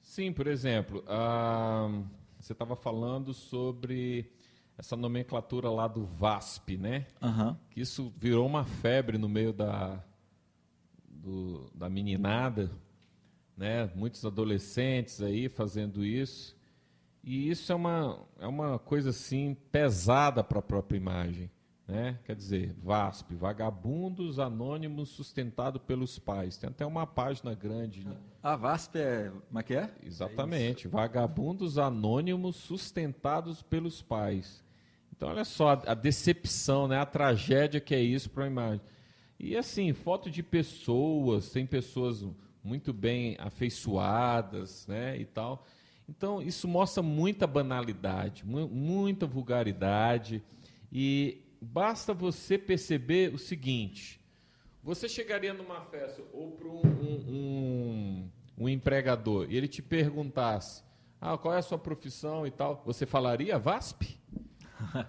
Speaker 3: Sim, por exemplo, você estava falando sobre essa nomenclatura lá do VASP, né?
Speaker 1: Uhum.
Speaker 3: Que isso virou uma febre no meio da meninada, né? Muitos adolescentes aí fazendo isso. E isso é uma coisa assim pesada para a própria imagem, né? Quer dizer, VASP, Vagabundos Anônimos Sustentado pelos Pais. Tem até uma página grande.
Speaker 1: A VASP como é que é?
Speaker 3: Exatamente, Vagabundos Anônimos Sustentados pelos Pais. Então, olha só a decepção, né? A tragédia que é isso para a imagem. E assim, foto de pessoas, tem pessoas muito bem afeiçoadas, né? E tal. Então, isso mostra muita banalidade, muita vulgaridade. E basta você perceber o seguinte: você chegaria numa festa ou para um empregador e ele te perguntasse qual é a sua profissão e tal, você falaria VASP?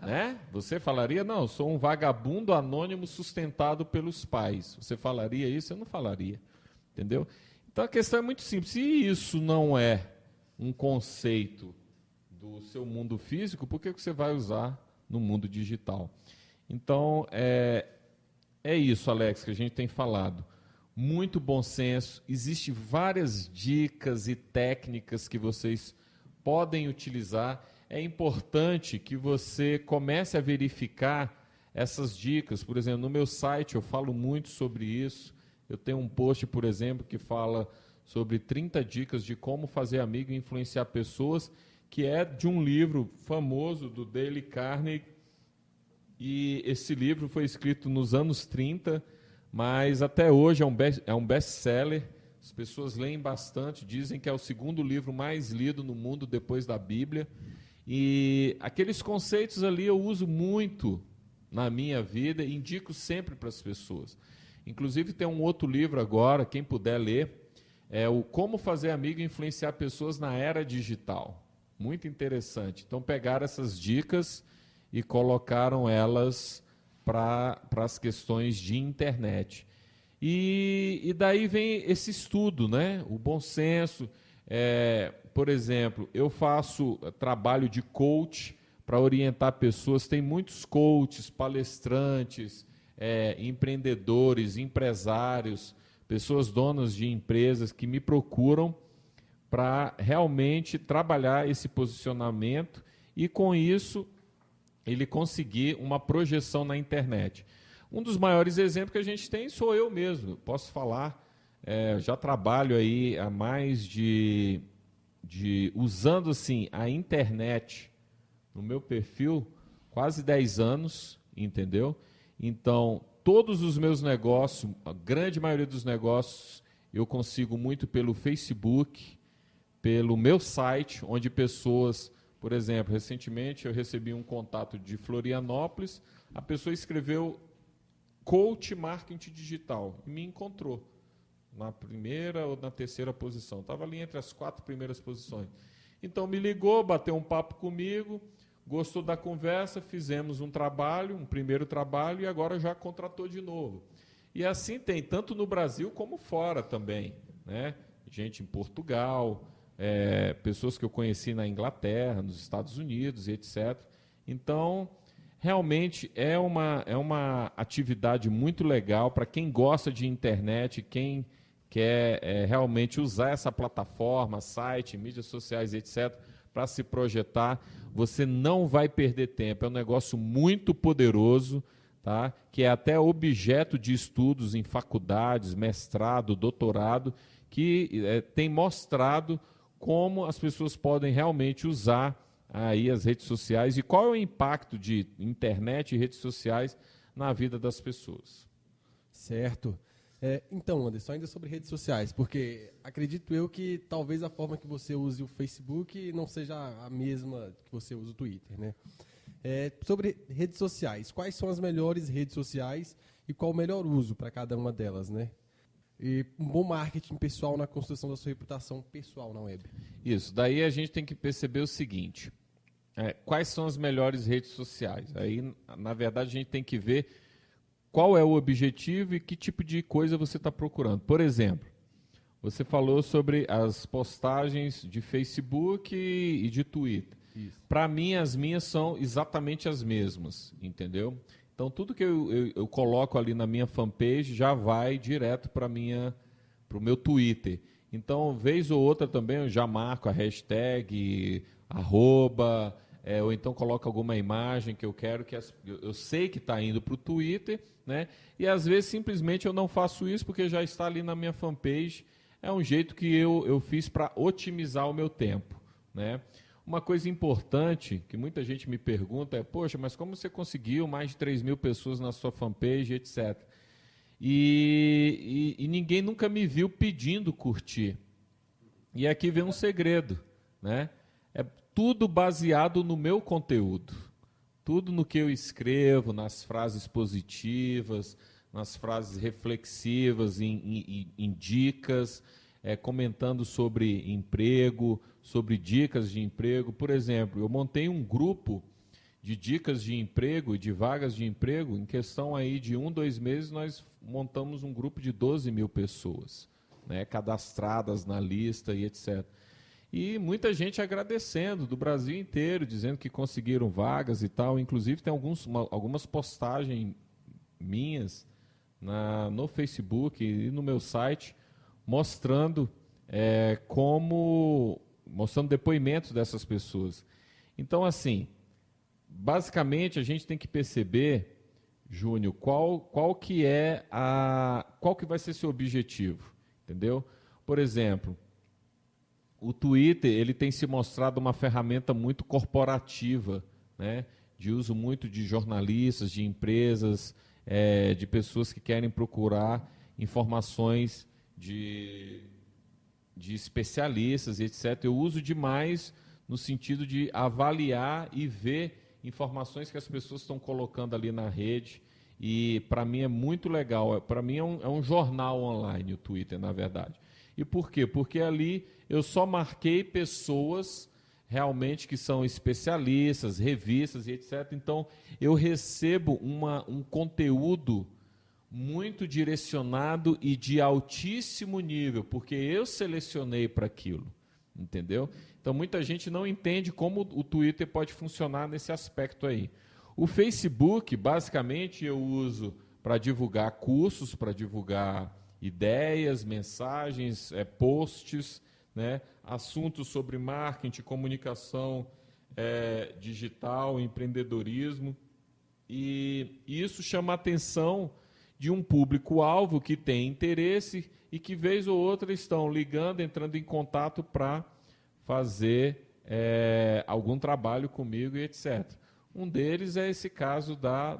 Speaker 3: Né? Você falaria, não, eu sou um vagabundo anônimo sustentado pelos pais. Você falaria isso? Eu não falaria. Entendeu? Então a questão é muito simples. Se isso não é um conceito do seu mundo físico, por que você vai usar no mundo digital? Então, é isso, Alex, que a gente tem falado. Muito bom senso. Existem várias dicas e técnicas que vocês podem utilizar. É importante que você comece a verificar essas dicas. Por exemplo, no meu site eu falo muito sobre isso. Eu tenho um post, por exemplo, que fala sobre 30 dicas de como fazer amigo e influenciar pessoas, que é de um livro famoso do Dale Carnegie. E esse livro foi escrito nos anos 30, mas até hoje é um best-seller. As pessoas leem bastante, dizem que é o segundo livro mais lido no mundo depois da Bíblia. E aqueles conceitos ali eu uso muito na minha vida e indico sempre para as pessoas. Inclusive tem um outro livro agora, quem puder ler, é o Como Fazer Amigo e Influenciar Pessoas na Era Digital. Muito interessante. Então pegaram essas dicas e colocaram elas para as questões de internet. E daí vem esse estudo, né? O bom senso. Por exemplo, eu faço trabalho de coach para orientar pessoas. Tem muitos coaches, palestrantes, empreendedores, empresários, pessoas donas de empresas que me procuram para realmente trabalhar esse posicionamento e, com isso, ele conseguir uma projeção na internet. Um dos maiores exemplos que a gente tem sou eu mesmo. Posso falar, já trabalho aí há mais de usando assim a internet no meu perfil quase 10 anos, entendeu? Então, todos os meus negócios, a grande maioria dos negócios, eu consigo muito pelo Facebook, pelo meu site, onde pessoas, por exemplo, recentemente eu recebi um contato de Florianópolis, a pessoa escreveu Coach Marketing Digital e me encontrou na primeira ou na terceira posição. Estava ali entre as 4 primeiras posições. Então me ligou, bateu um papo comigo, gostou da conversa, fizemos um primeiro trabalho, e agora já contratou de novo. E assim tem, tanto no Brasil como fora também, né? Gente em Portugal, pessoas que eu conheci na Inglaterra, nos Estados Unidos e etc. Então, realmente é uma atividade muito legal para quem gosta de internet, quem quer realmente usar essa plataforma, site, mídias sociais, etc., para se projetar. Você não vai perder tempo, é um negócio muito poderoso, tá? Que é até objeto de estudos em faculdades, mestrado, doutorado, que tem mostrado como as pessoas podem realmente usar aí as redes sociais e qual é o impacto de internet e redes sociais na vida das pessoas.
Speaker 4: Certo. Então, Anderson, ainda sobre redes sociais, porque acredito eu que talvez a forma que você use o Facebook não seja a mesma que você usa o Twitter, né? Sobre redes sociais, quais são as melhores redes sociais e qual o melhor uso para cada uma delas, né? E um bom marketing pessoal na construção da sua reputação pessoal na web.
Speaker 3: Isso, daí a gente tem que perceber o seguinte, quais são as melhores redes sociais? Aí, na verdade, a gente tem que ver qual é o objetivo e que tipo de coisa você está procurando. Por exemplo, você falou sobre as postagens de Facebook e de Twitter. Para mim, as minhas são exatamente as mesmas, entendeu? Então, tudo que eu coloco ali na minha fanpage já vai direto para o meu Twitter. Então, vez ou outra também eu já marco a hashtag, arroba, ou então coloco alguma imagem que eu quero, eu sei que está indo para o Twitter, né? E às vezes simplesmente eu não faço isso porque já está ali na minha fanpage. É um jeito que eu fiz para otimizar o meu tempo, né? Uma coisa importante que muita gente me pergunta é, poxa, mas como você conseguiu mais de 3.000 pessoas na sua fanpage, etc. E ninguém nunca me viu pedindo curtir. E aqui vem um segredo, né? É tudo baseado no meu conteúdo. Tudo no que eu escrevo, nas frases positivas, nas frases reflexivas, em dicas, comentando sobre emprego, sobre dicas de emprego. Por exemplo, eu montei um grupo de dicas de emprego e de vagas de emprego. Em questão aí de 2 meses, nós montamos um grupo de 12.000 pessoas, né, cadastradas na lista e etc. E muita gente agradecendo do Brasil inteiro, dizendo que conseguiram vagas e tal. Inclusive tem algumas postagens minhas no Facebook e no meu site mostrando mostrando depoimentos dessas pessoas. Então, assim, basicamente a gente tem que perceber, Júnior, qual que vai ser seu objetivo, entendeu? Por exemplo, o Twitter ele tem se mostrado uma ferramenta muito corporativa, né? De uso muito de jornalistas, de empresas, de pessoas que querem procurar informações de especialistas, etc. Eu uso demais no sentido de avaliar e ver informações que as pessoas estão colocando ali na rede. E para mim é muito legal. Para mim é um jornal online o Twitter, na verdade. E por quê? Porque ali eu só marquei pessoas realmente que são especialistas, revistas e etc. Então eu recebo um conteúdo muito direcionado e de altíssimo nível, porque eu selecionei para aquilo, entendeu? Então muita gente não entende como o Twitter pode funcionar nesse aspecto aí. O Facebook, basicamente, eu uso para divulgar cursos, para divulgar ideias, mensagens, posts, né? Assuntos sobre marketing, comunicação digital, empreendedorismo, e isso chama a atenção de um público-alvo que tem interesse e que, vez ou outra, estão ligando, entrando em contato para fazer algum trabalho comigo e etc. Um deles é esse caso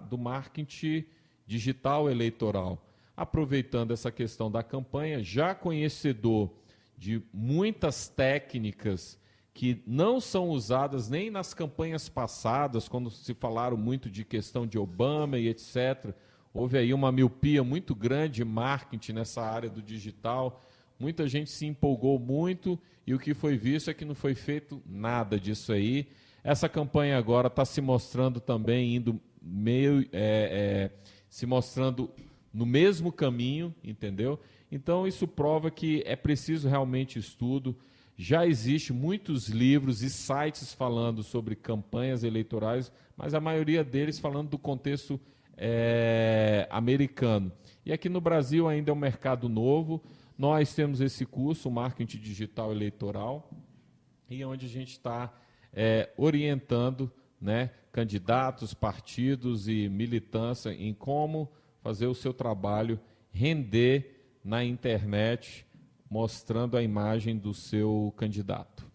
Speaker 3: do marketing digital eleitoral. Aproveitando essa questão da campanha, já conhecedor de muitas técnicas que não são usadas nem nas campanhas passadas, quando se falaram muito de questão de Obama e etc., houve aí uma miopia muito grande de marketing nessa área do digital. Muita gente se empolgou muito e o que foi visto é que não foi feito nada disso aí. Essa campanha agora está se mostrando também se mostrando no mesmo caminho, entendeu? Então isso prova que é preciso realmente estudo. Já existem muitos livros e sites falando sobre campanhas eleitorais, mas a maioria deles falando do contexto americano. E aqui no Brasil ainda é um mercado novo. Nós temos esse curso, Marketing Digital Eleitoral, e onde a gente está orientando, né, candidatos, partidos e militância em como fazer o seu trabalho render na internet, mostrando a imagem do seu candidato.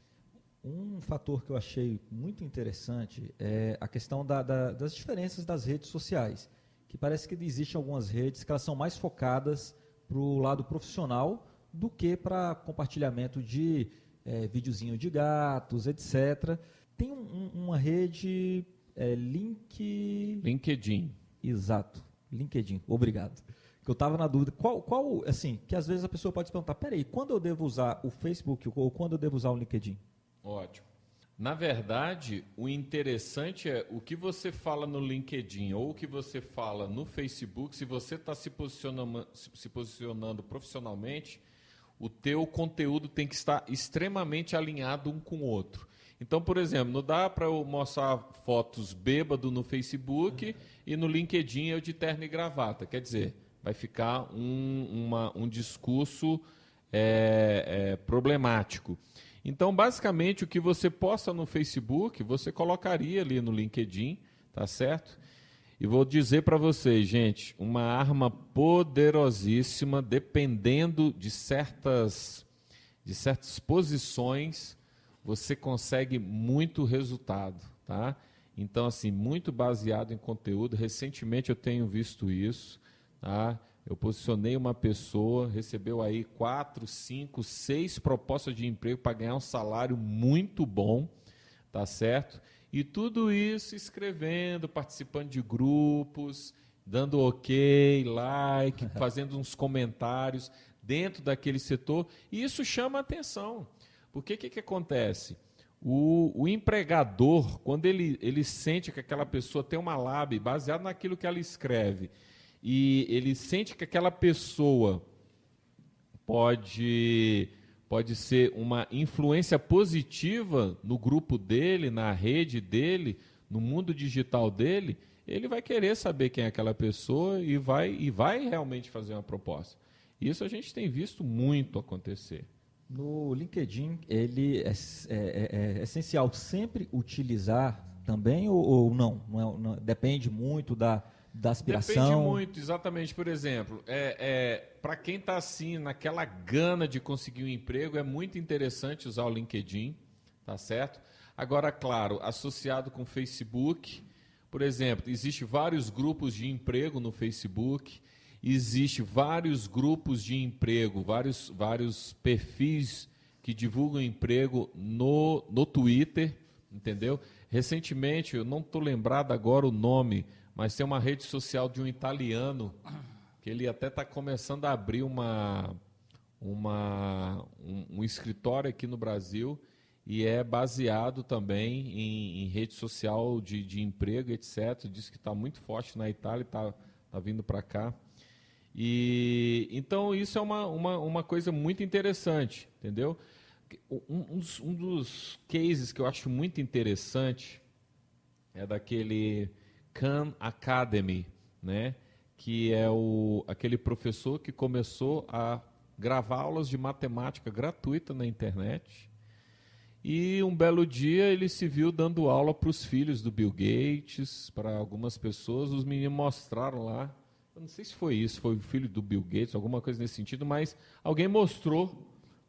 Speaker 1: Um fator que eu achei muito interessante é a questão das diferenças das redes sociais, que parece que existem algumas redes que elas são mais focadas para o lado profissional do que para compartilhamento de videozinho de gatos, etc. Tem uma rede
Speaker 3: LinkedIn.
Speaker 1: Exato, LinkedIn, obrigado. Que eu estava na dúvida, qual, assim, que às vezes a pessoa pode se perguntar, peraí, quando eu devo usar o Facebook ou quando eu devo usar o LinkedIn?
Speaker 3: Ótimo. Na verdade, o interessante é o que você fala no LinkedIn ou o que você fala no Facebook, se você está se posicionando profissionalmente, o teu conteúdo tem que estar extremamente alinhado um com o outro. Então, por exemplo, não dá para eu mostrar fotos bêbado no Facebook e no LinkedIn eu de terno e gravata. Quer dizer, vai ficar um discurso problemático. Então, basicamente, o que você posta no Facebook, você colocaria ali no LinkedIn, tá certo? E vou dizer para vocês, gente, uma arma poderosíssima, dependendo de certas posições, você consegue muito resultado, tá? Então, assim, muito baseado em conteúdo. Recentemente eu tenho visto isso, tá? Eu posicionei uma pessoa, recebeu aí 4, 5, 6 propostas de emprego para ganhar um salário muito bom, tá certo? E tudo isso escrevendo, participando de grupos, dando ok, like, fazendo uns comentários dentro daquele setor. E isso chama atenção. Porque o que acontece? O empregador, quando ele sente que aquela pessoa tem uma lábia baseado naquilo que ela escreve, e ele sente que aquela pessoa pode ser uma influência positiva no grupo dele, na rede dele, no mundo digital dele, ele vai querer saber quem é aquela pessoa e vai realmente fazer uma proposta. Isso a gente tem visto muito acontecer.
Speaker 1: No LinkedIn, ele é essencial sempre utilizar também ou não? Não depende muito da aspiração?
Speaker 3: Depende muito, exatamente. Por exemplo, para quem está assim, naquela gana de conseguir um emprego, é muito interessante usar o LinkedIn, tá certo? Agora, claro, associado com o Facebook, por exemplo, existe vários grupos de emprego no Facebook, existe vários grupos de emprego, vários perfis que divulgam emprego no Twitter, entendeu? Recentemente, eu não estou lembrado agora o nome, mas tem uma rede social de um italiano que ele até está começando a abrir um escritório aqui no Brasil e é baseado também em rede social de emprego, etc. Diz que está muito forte na Itália, está vindo para cá. E então isso é uma coisa muito interessante, entendeu? Um dos cases que eu acho muito interessante é daquele Khan Academy, né? Que é aquele professor que começou a gravar aulas de matemática gratuita na internet e um belo dia ele se viu dando aula para os filhos do Bill Gates, para algumas pessoas, os meninos mostraram lá. Eu não sei se foi isso, foi o filho do Bill Gates, alguma coisa nesse sentido, mas alguém mostrou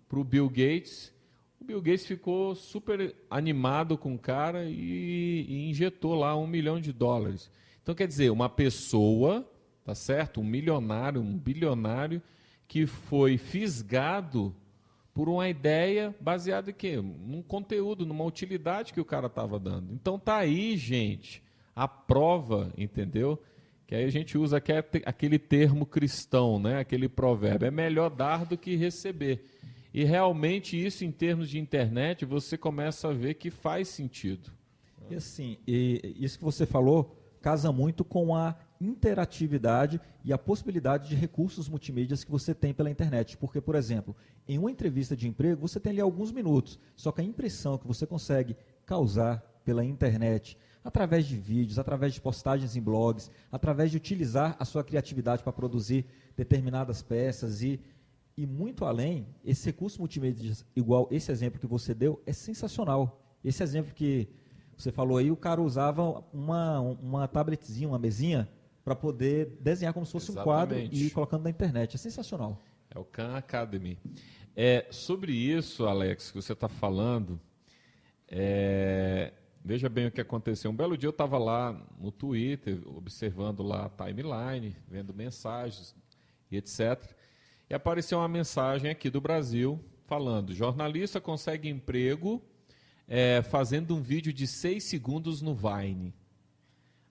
Speaker 3: para o Bill Gates. O Bill Gates ficou super animado com o cara e injetou lá $1 milhão. Então, quer dizer, uma pessoa, tá certo? Um milionário, um bilionário, que foi fisgado por uma ideia baseada em quê? Num conteúdo, numa utilidade que o cara estava dando. Então, tá aí, gente, a prova, entendeu? Que aí a gente usa aquele termo cristão, né? Aquele provérbio, é melhor dar do que receber. E realmente isso, em termos de internet, você começa a ver que faz sentido.
Speaker 1: E assim, isso que você falou casa muito com a interatividade e a possibilidade de recursos multimídias que você tem pela internet. Porque, por exemplo, em uma entrevista de emprego, você tem ali alguns minutos, só que a impressão que você consegue causar pela internet, através de vídeos, através de postagens em blogs, através de utilizar a sua criatividade para produzir determinadas peças e muito além, esse recurso multimídia, igual esse exemplo que você deu, é sensacional. Esse exemplo que Você falou aí, o cara usava uma tabletzinha, uma mesinha, para poder desenhar como se fosse um quadro e ir colocando na internet. É sensacional.
Speaker 3: É o Khan Academy. Sobre isso, Alex, que você está falando, veja bem o que aconteceu. Um belo dia eu estava lá no Twitter, observando lá a timeline, vendo mensagens e etc. E apareceu uma mensagem aqui do Brasil falando: jornalista consegue emprego fazendo um vídeo de 6 segundos no Vine.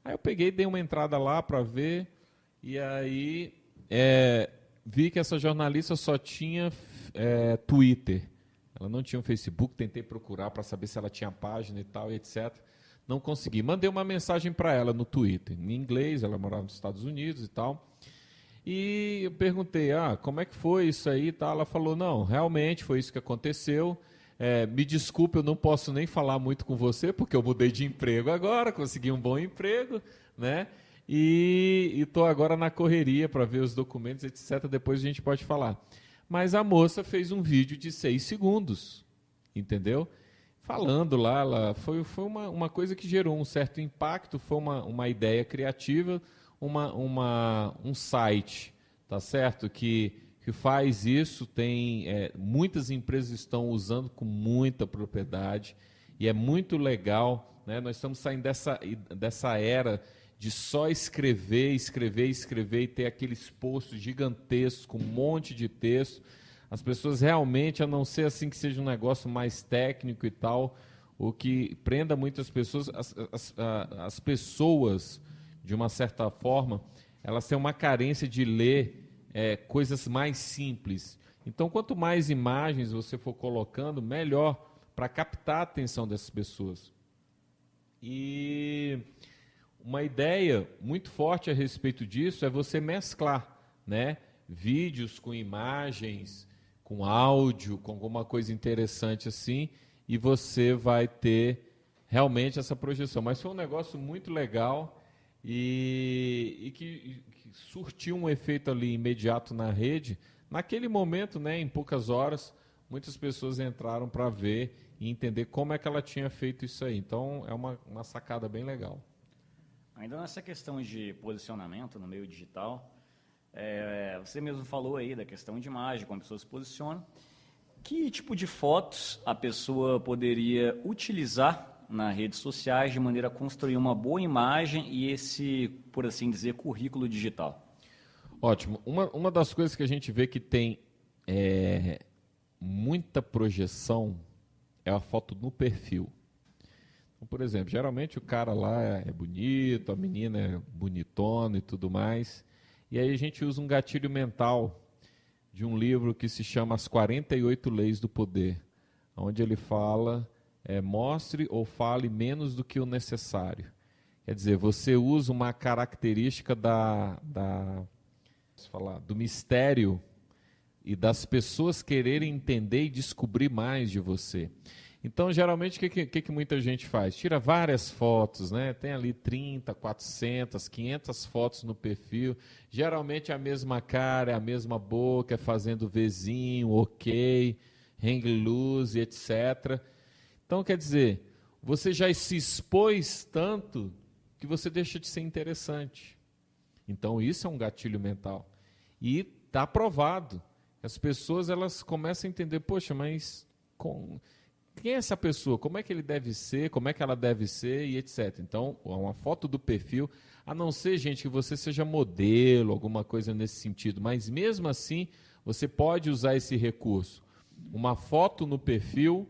Speaker 3: Aí eu peguei, dei uma entrada lá para ver, e aí vi que essa jornalista só tinha Twitter. Ela não tinha um Facebook, tentei procurar para saber se ela tinha página e tal, etc. Não consegui. Mandei uma mensagem para ela no Twitter, em inglês, ela morava nos Estados Unidos e tal. E eu perguntei, como é que foi isso aí e tal? Ela falou, não, realmente foi isso que aconteceu. Me desculpe, eu não posso nem falar muito com você, porque eu mudei de emprego agora, consegui um bom emprego, né? E estou agora na correria para ver os documentos, etc. Depois a gente pode falar. Mas a moça fez um vídeo de 6 segundos, entendeu? Falando lá, foi uma coisa que gerou um certo impacto, foi uma ideia criativa, um site, tá certo? Que faz isso, muitas empresas estão usando com muita propriedade e é muito legal, né? Nós estamos saindo dessa era de só escrever e ter aqueles posts gigantescos com um monte de texto. As pessoas realmente, a não ser assim que seja um negócio mais técnico e tal, o que prenda muitas pessoas, as pessoas, de uma certa forma, elas têm uma carência de ler coisas mais simples. Então, quanto mais imagens você for colocando, melhor para captar a atenção dessas pessoas. E uma ideia muito forte a respeito disso é você mesclar, né, vídeos com imagens, com áudio, com alguma coisa interessante assim, e você vai ter realmente essa projeção. Mas foi um negócio muito legal e que surtiu um efeito ali imediato na rede. Naquele momento, né, em poucas horas, muitas pessoas entraram para ver e entender como é que ela tinha feito isso aí. Então, é uma sacada bem legal.
Speaker 2: Ainda nessa questão de posicionamento no meio digital, você mesmo falou aí da questão de imagem, como a pessoa se posiciona. Que tipo de fotos a pessoa poderia utilizar nas redes sociais de maneira a construir uma boa imagem e esse, por assim dizer, currículo digital?
Speaker 3: Ótimo. Uma das coisas que a gente vê que tem muita projeção é a foto no perfil. Então, por exemplo, geralmente o cara lá é bonito, a menina é bonitona e tudo mais, e aí a gente usa um gatilho mental de um livro que se chama As 48 Leis do Poder, onde ele fala, mostre ou fale menos do que o necessário. Quer dizer, você usa uma característica do mistério e das pessoas quererem entender e descobrir mais de você. Então, geralmente, o que muita gente faz? Tira várias fotos, né? Tem ali 30, 400, 500 fotos no perfil. Geralmente é a mesma cara, é a mesma boca, é fazendo Vzinho, ok, hang loose, etc. Então, quer dizer, você já se expôs tanto que você deixa de ser interessante. Então, isso é um gatilho mental. E está provado. As pessoas elas começam a entender, poxa, mas quem é essa pessoa? Como é que ele deve ser? Como é que ela deve ser? E etc. Então, uma foto do perfil, a não ser, gente, que você seja modelo, alguma coisa nesse sentido, mas mesmo assim, você pode usar esse recurso. Uma foto no perfil,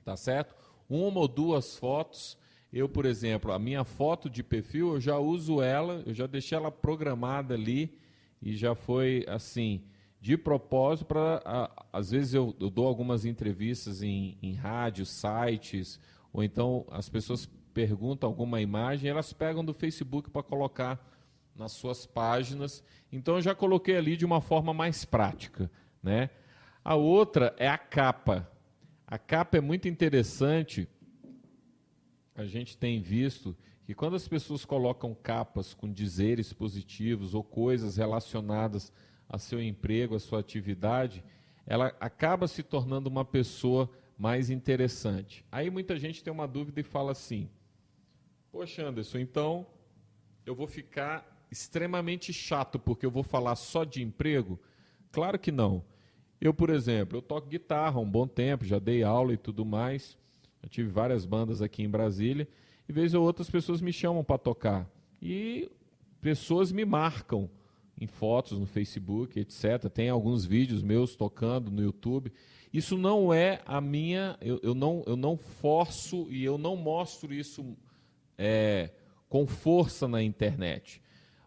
Speaker 3: tá certo? Uma ou duas fotos. Eu, por exemplo, a minha foto de perfil, eu já uso ela, eu já deixei ela programada ali e já foi assim, de propósito para, às vezes eu dou algumas entrevistas em rádio, sites, ou então as pessoas perguntam alguma imagem, elas pegam do Facebook para colocar nas suas páginas. Então eu já coloquei ali de uma forma mais prática, né? A outra é a capa. A capa é muito interessante. A gente tem visto que quando as pessoas colocam capas com dizeres positivos ou coisas relacionadas a seu emprego, a sua atividade, ela acaba se tornando uma pessoa mais interessante. Aí muita gente tem uma dúvida e fala assim, poxa, Anderson, então eu vou ficar extremamente chato porque eu vou falar só de emprego? Claro que não. Eu, por exemplo, eu toco guitarra há um bom tempo, já dei aula e tudo mais, eu tive várias bandas aqui em Brasília, e vez ou outra as pessoas me chamam para tocar. E pessoas me marcam em fotos no Facebook, etc. Tem alguns vídeos meus tocando no YouTube. Isso não é a minha... Eu não forço e eu não mostro isso com força na internet.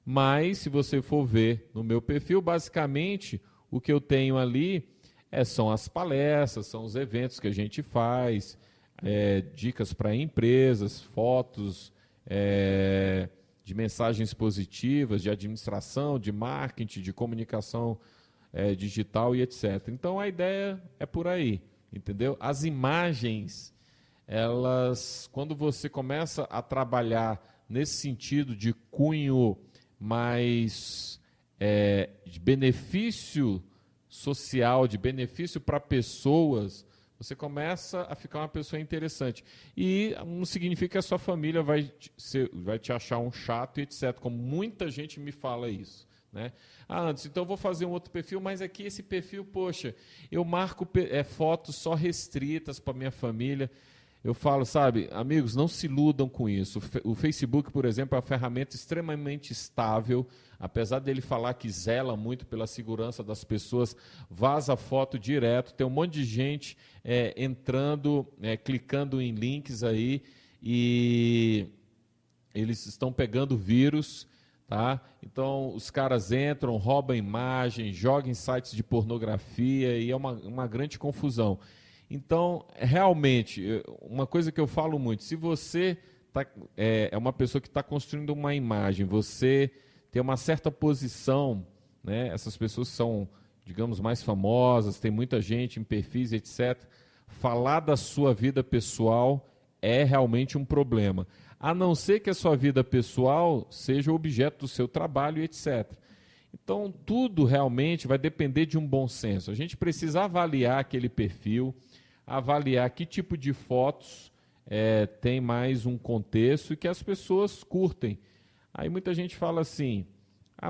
Speaker 3: Mas, se você for ver no meu perfil, basicamente, o que eu tenho ali são as palestras, são os eventos que a gente faz, dicas para empresas, fotos de mensagens positivas, de administração, de marketing, de comunicação digital e etc. Então, a ideia é por aí, entendeu? As imagens, elas, quando você começa a trabalhar nesse sentido de cunho mais de benefício social, de benefício para pessoas, você começa a ficar uma pessoa interessante. E não significa que a sua família vai te achar um chato e etc., como muita gente me fala isso. Né? Anderson, então eu vou fazer um outro perfil, mas aqui esse perfil, poxa, eu marco fotos só restritas para minha família. Eu falo, sabe, amigos, não se iludam com isso. O Facebook, por exemplo, é uma ferramenta extremamente estável, apesar dele falar que zela muito pela segurança das pessoas, vaza foto direto, tem um monte de gente entrando, clicando em links aí, e eles estão pegando vírus, tá? Então, os caras entram, roubam imagem, jogam em sites de pornografia, e é uma grande confusão. Então, realmente, uma coisa que eu falo muito, se você é uma pessoa que está construindo uma imagem, você tem uma certa posição, né? Essas pessoas são, digamos, mais famosas, tem muita gente em perfis, etc. Falar da sua vida pessoal é realmente um problema, a não ser que a sua vida pessoal seja objeto do seu trabalho, etc. Então, tudo realmente vai depender de um bom senso. A gente precisa avaliar aquele perfil, avaliar que tipo de fotos tem mais um contexto e que as pessoas curtem. Aí muita gente fala assim,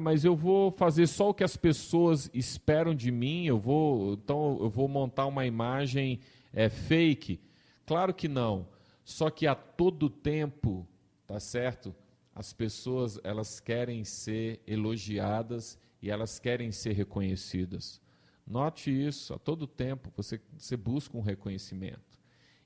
Speaker 3: mas eu vou fazer só o que as pessoas esperam de mim, então eu vou montar uma imagem fake. Claro que não, só que a todo tempo, tá certo? As pessoas, elas querem ser elogiadas e elas querem ser reconhecidas. Note isso, a todo tempo você busca um reconhecimento.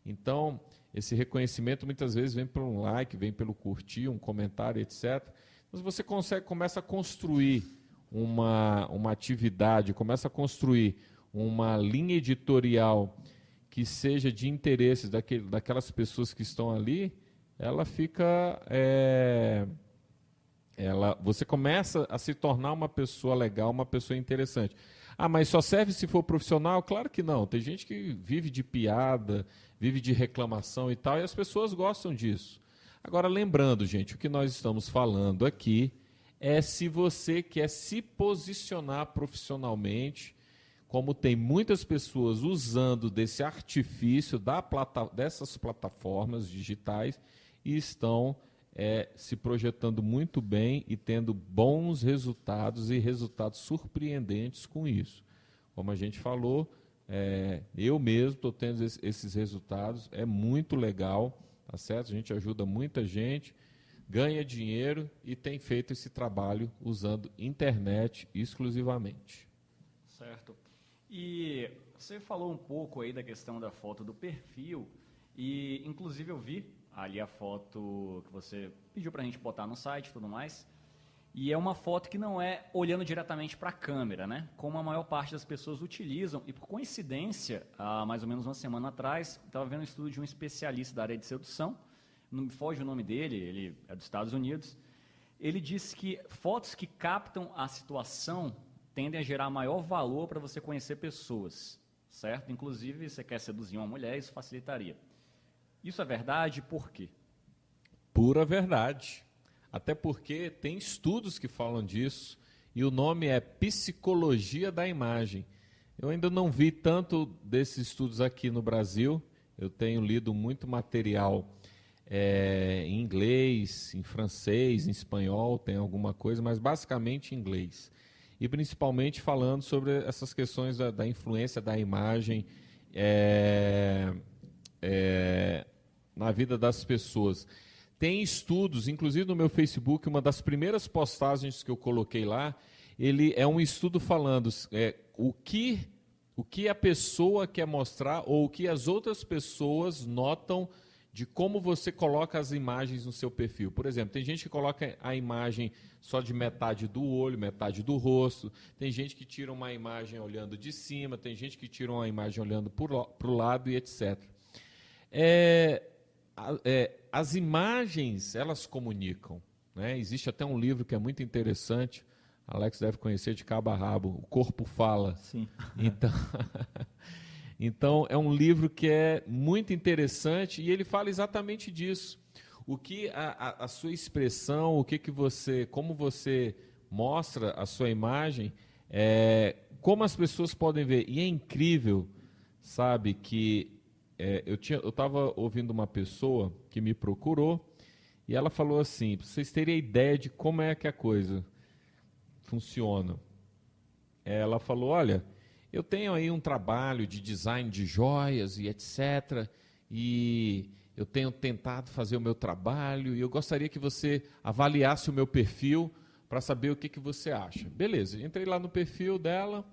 Speaker 3: Então, esse reconhecimento muitas vezes vem por um like, vem pelo curtir, um comentário, etc. Mas você começa a construir uma atividade, começa a construir uma linha editorial que seja de interesses daquelas pessoas que estão ali, ela fica... você começa a se tornar uma pessoa legal, uma pessoa interessante. Mas só serve se for profissional? Claro que não. Tem gente que vive de piada, vive de reclamação e tal, e as pessoas gostam disso. Agora, lembrando, gente, o que nós estamos falando aqui é se você quer se posicionar profissionalmente, como tem muitas pessoas usando desse artifício dessas plataformas digitais e estão se projetando muito bem e tendo bons resultados e resultados surpreendentes com isso. Como a gente falou, eu mesmo estou tendo esses resultados, é muito legal, tá certo? A gente ajuda muita gente, ganha dinheiro e tem feito esse trabalho usando internet exclusivamente.
Speaker 2: Certo. E você falou um pouco aí da questão da foto do perfil e, inclusive, eu vi ali a foto que você pediu para a gente botar no site e tudo mais. E é uma foto que não é olhando diretamente para a câmera, né? Como a maior parte das pessoas utilizam. E por coincidência, há mais ou menos uma semana atrás, estava vendo um estudo de um especialista da área de sedução, não me foge o nome dele, ele é dos Estados Unidos. Ele disse que fotos que captam a situação tendem a gerar maior valor para você conhecer pessoas, certo? Inclusive, você quer seduzir uma mulher, isso facilitaria. Isso é verdade? Por quê?
Speaker 3: Pura verdade. Até porque tem estudos que falam disso, e o nome é psicologia da imagem. Eu ainda não vi tanto desses estudos aqui no Brasil. Eu tenho lido muito material em inglês, em francês, em espanhol, tem alguma coisa, mas basicamente em inglês. E principalmente falando sobre essas questões da influência da imagem na vida das pessoas. Tem estudos, inclusive no meu Facebook, uma das primeiras postagens que eu coloquei lá, ele é um estudo falando o que a pessoa quer mostrar ou o que as outras pessoas notam de como você coloca as imagens no seu perfil. Por exemplo, tem gente que coloca a imagem só de metade do olho, metade do rosto, tem gente que tira uma imagem olhando de cima, tem gente que tira uma imagem olhando para o lado e etc. As imagens, elas comunicam, né? Existe até um livro que é muito interessante, Alex deve conhecer de cabo a rabo, O Corpo Fala.
Speaker 1: Sim.
Speaker 3: Então, é um livro que é muito interessante e ele fala exatamente disso. O que a sua expressão, como você mostra a sua imagem, como as pessoas podem ver. E é incrível, sabe, que eu estava ouvindo uma pessoa que me procurou e ela falou assim, para vocês terem ideia de como é que a coisa funciona. Ela falou, olha, eu tenho aí um trabalho de design de joias e etc. E eu tenho tentado fazer o meu trabalho e eu gostaria que você avaliasse o meu perfil para saber o que você acha. Beleza, entrei lá no perfil dela,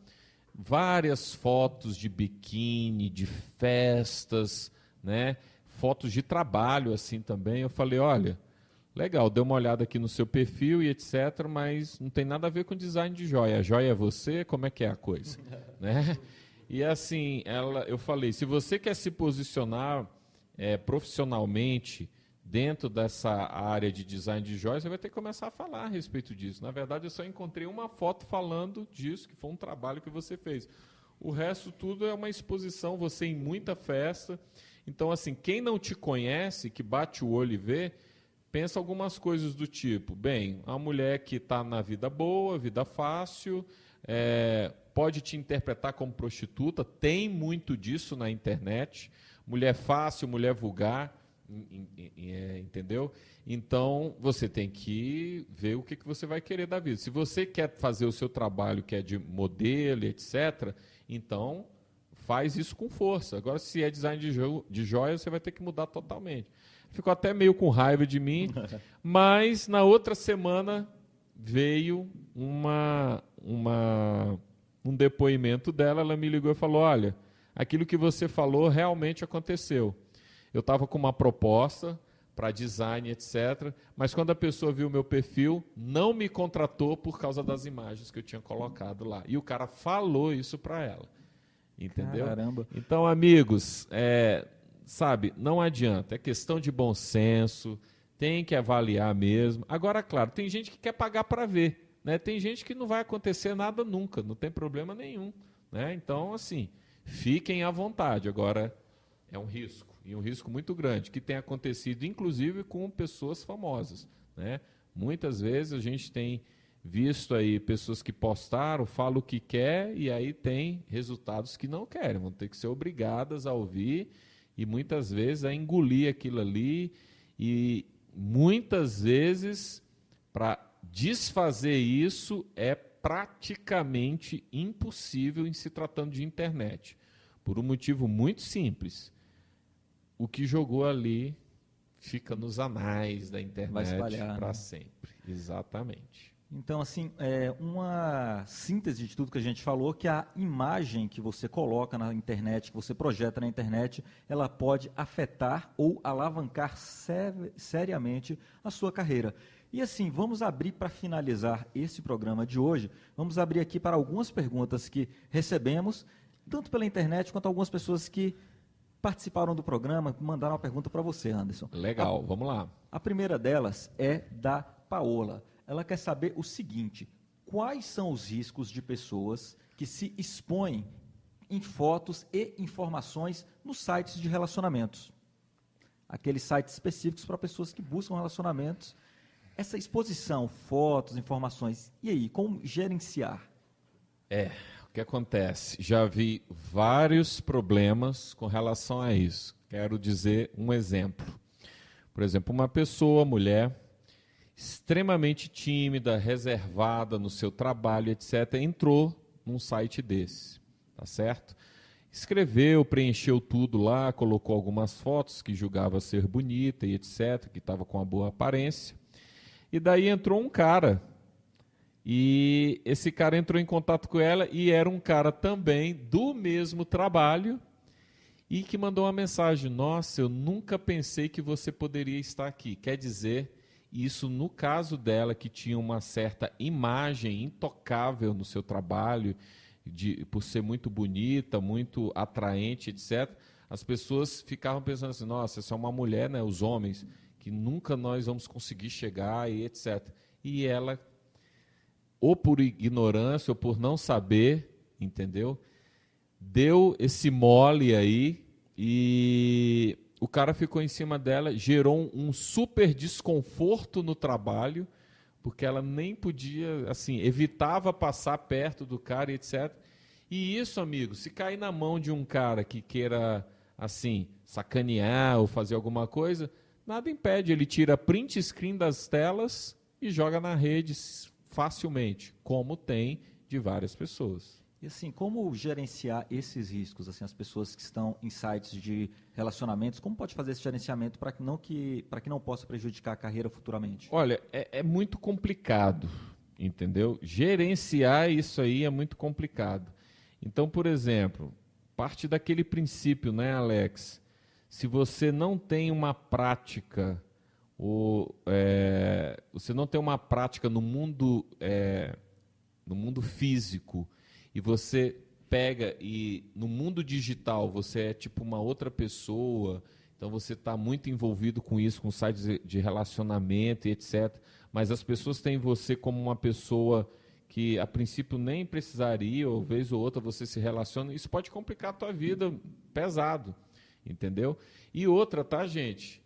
Speaker 3: várias fotos de biquíni, de festas, né? Fotos de trabalho assim também. Eu falei, olha, legal, dei uma olhada aqui no seu perfil e etc, mas não tem nada a ver com design de joia. A joia é você? Como é que é a coisa? Né? E assim, eu falei, se você quer se posicionar profissionalmente dentro dessa área de design de joias, você vai ter que começar a falar a respeito disso. Na verdade, eu só encontrei uma foto falando disso, que foi um trabalho que você fez. O resto tudo é uma exposição, você em muita festa. Então, assim, quem não te conhece, que bate o olho e vê, pensa algumas coisas do tipo, bem, a mulher que está na vida boa, vida fácil, pode te interpretar como prostituta, tem muito disso na internet, mulher fácil, mulher vulgar, entendeu? Então, você tem que ver o que você vai querer da vida. Se você quer fazer o seu trabalho, que é de modelo, etc., então faz isso com força. Agora, se é design de joias, você vai ter que mudar totalmente. Ficou até meio com raiva de mim, mas na outra semana veio um depoimento dela, ela me ligou e falou, olha, aquilo que você falou realmente aconteceu. Eu estava com uma proposta para design, etc., mas quando a pessoa viu o meu perfil, não me contratou por causa das imagens que eu tinha colocado lá. E o cara falou isso para ela, entendeu?
Speaker 1: Caramba.
Speaker 3: Então, amigos, sabe, não adianta, é questão de bom senso, tem que avaliar mesmo. Agora, claro, tem gente que quer pagar para ver, né? Tem gente que não vai acontecer nada nunca, não tem problema nenhum, né? Então, assim, fiquem à vontade. Agora, é um risco, e um risco muito grande, que tem acontecido, inclusive, com pessoas famosas, né? Muitas vezes a gente tem visto aí pessoas que postaram, falam o que quer, e aí tem resultados que não querem, vão ter que ser obrigadas a ouvir, e muitas vezes a engolir aquilo ali, e muitas vezes, para desfazer isso, é praticamente impossível em se tratando de internet. Por um motivo muito simples. O que jogou ali fica nos anais da internet para sempre. Exatamente.
Speaker 1: Então, assim, uma síntese de tudo que a gente falou, que a imagem que você coloca na internet, que você projeta na internet, ela pode afetar ou alavancar seriamente a sua carreira. E assim, vamos abrir para finalizar esse programa de hoje, vamos abrir aqui para algumas perguntas que recebemos, tanto pela internet quanto algumas pessoas que participaram do programa, mandaram uma pergunta para você, Anderson.
Speaker 3: Legal, vamos lá.
Speaker 1: A primeira delas é da Paola. Ela quer saber o seguinte: quais são os riscos de pessoas que se expõem em fotos e informações nos sites de relacionamentos? Aqueles sites específicos para pessoas que buscam relacionamentos. Essa exposição, fotos, informações, e aí, como gerenciar?
Speaker 3: O que acontece? Já vi vários problemas com relação a isso. Quero dizer um exemplo. Por exemplo, uma pessoa, mulher, extremamente tímida, reservada no seu trabalho, etc., entrou num site desse, tá certo? Escreveu, preencheu tudo lá, colocou algumas fotos que julgava ser bonita e etc., que estava com uma boa aparência. E daí entrou um cara, e esse cara entrou em contato com ela e era um cara também do mesmo trabalho e que mandou uma mensagem: nossa, eu nunca pensei que você poderia estar aqui. Quer dizer, isso no caso dela, que tinha uma certa imagem intocável no seu trabalho, por ser muito bonita, muito atraente, etc., as pessoas ficavam pensando assim: nossa, essa é uma mulher, né, os homens, que nunca nós vamos conseguir chegar, e etc. E ela, ou por ignorância, ou por não saber, entendeu? Deu esse mole aí, e o cara ficou em cima dela, gerou um super desconforto no trabalho, porque ela nem podia, assim, evitava passar perto do cara, etc. E isso, amigo, se cair na mão de um cara que queira, assim, sacanear ou fazer alguma coisa, nada impede, ele tira print screen das telas e joga na rede facilmente, como tem de várias pessoas.
Speaker 1: E assim, como gerenciar esses riscos? Assim, as pessoas que estão em sites de relacionamentos, como pode fazer esse gerenciamento para que não possa prejudicar a carreira futuramente?
Speaker 3: Olha, é muito complicado, entendeu? Gerenciar isso aí é muito complicado. Então, por exemplo, parte daquele princípio, né, Alex? Se você não tem uma prática, você não tem uma prática no mundo físico, e você pega e no mundo digital você é tipo uma outra pessoa, então você está muito envolvido com isso, com sites de relacionamento e etc. Mas as pessoas têm você como uma pessoa que a princípio nem precisaria, ou vez ou outra você se relaciona, isso pode complicar a tua vida pesado, entendeu? E outra, tá, gente?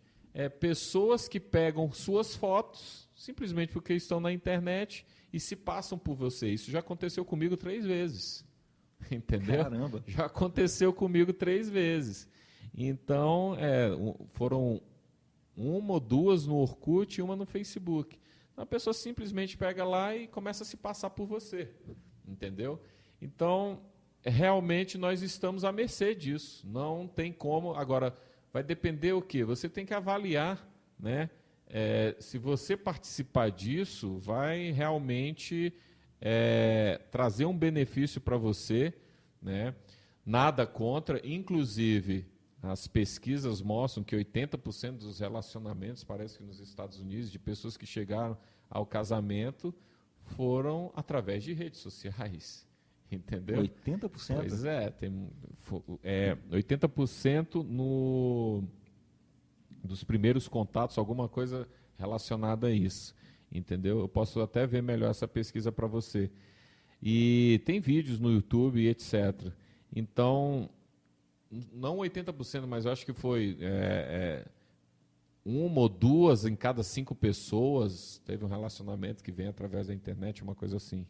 Speaker 3: Pessoas que pegam suas fotos simplesmente porque estão na internet e se passam por você. Isso já aconteceu comigo 3 vezes, entendeu?
Speaker 1: Caramba!
Speaker 3: Já aconteceu comigo 3 vezes. Então, foram 1 ou 2 no Orkut e 1 no Facebook. Então, a pessoa simplesmente pega lá e começa a se passar por você, entendeu? Então, realmente nós estamos à mercê disso. Não tem como. Agora, vai depender o quê? Você tem que avaliar, né? Se você participar disso, vai realmente trazer um benefício para você, né? Nada contra, inclusive as pesquisas mostram que 80% dos relacionamentos, parece que nos Estados Unidos, de pessoas que chegaram ao casamento, foram através de redes sociais, entendeu?
Speaker 1: 80%?
Speaker 3: Pois tem 80% dos primeiros contatos, alguma coisa relacionada a isso, entendeu? Eu posso até ver melhor essa pesquisa para você. E tem vídeos no YouTube e etc. Então, não 80%, mas eu acho que foi 1 ou 2 em cada 5 pessoas teve um relacionamento que vem através da internet, uma coisa assim.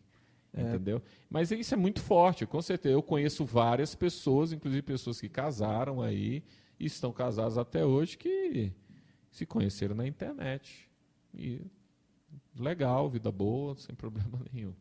Speaker 3: Entendeu? Mas isso é muito forte, com certeza. Eu conheço várias pessoas, inclusive pessoas que casaram aí, e estão casadas até hoje, que se conheceram na internet. E legal, vida boa, sem problema nenhum.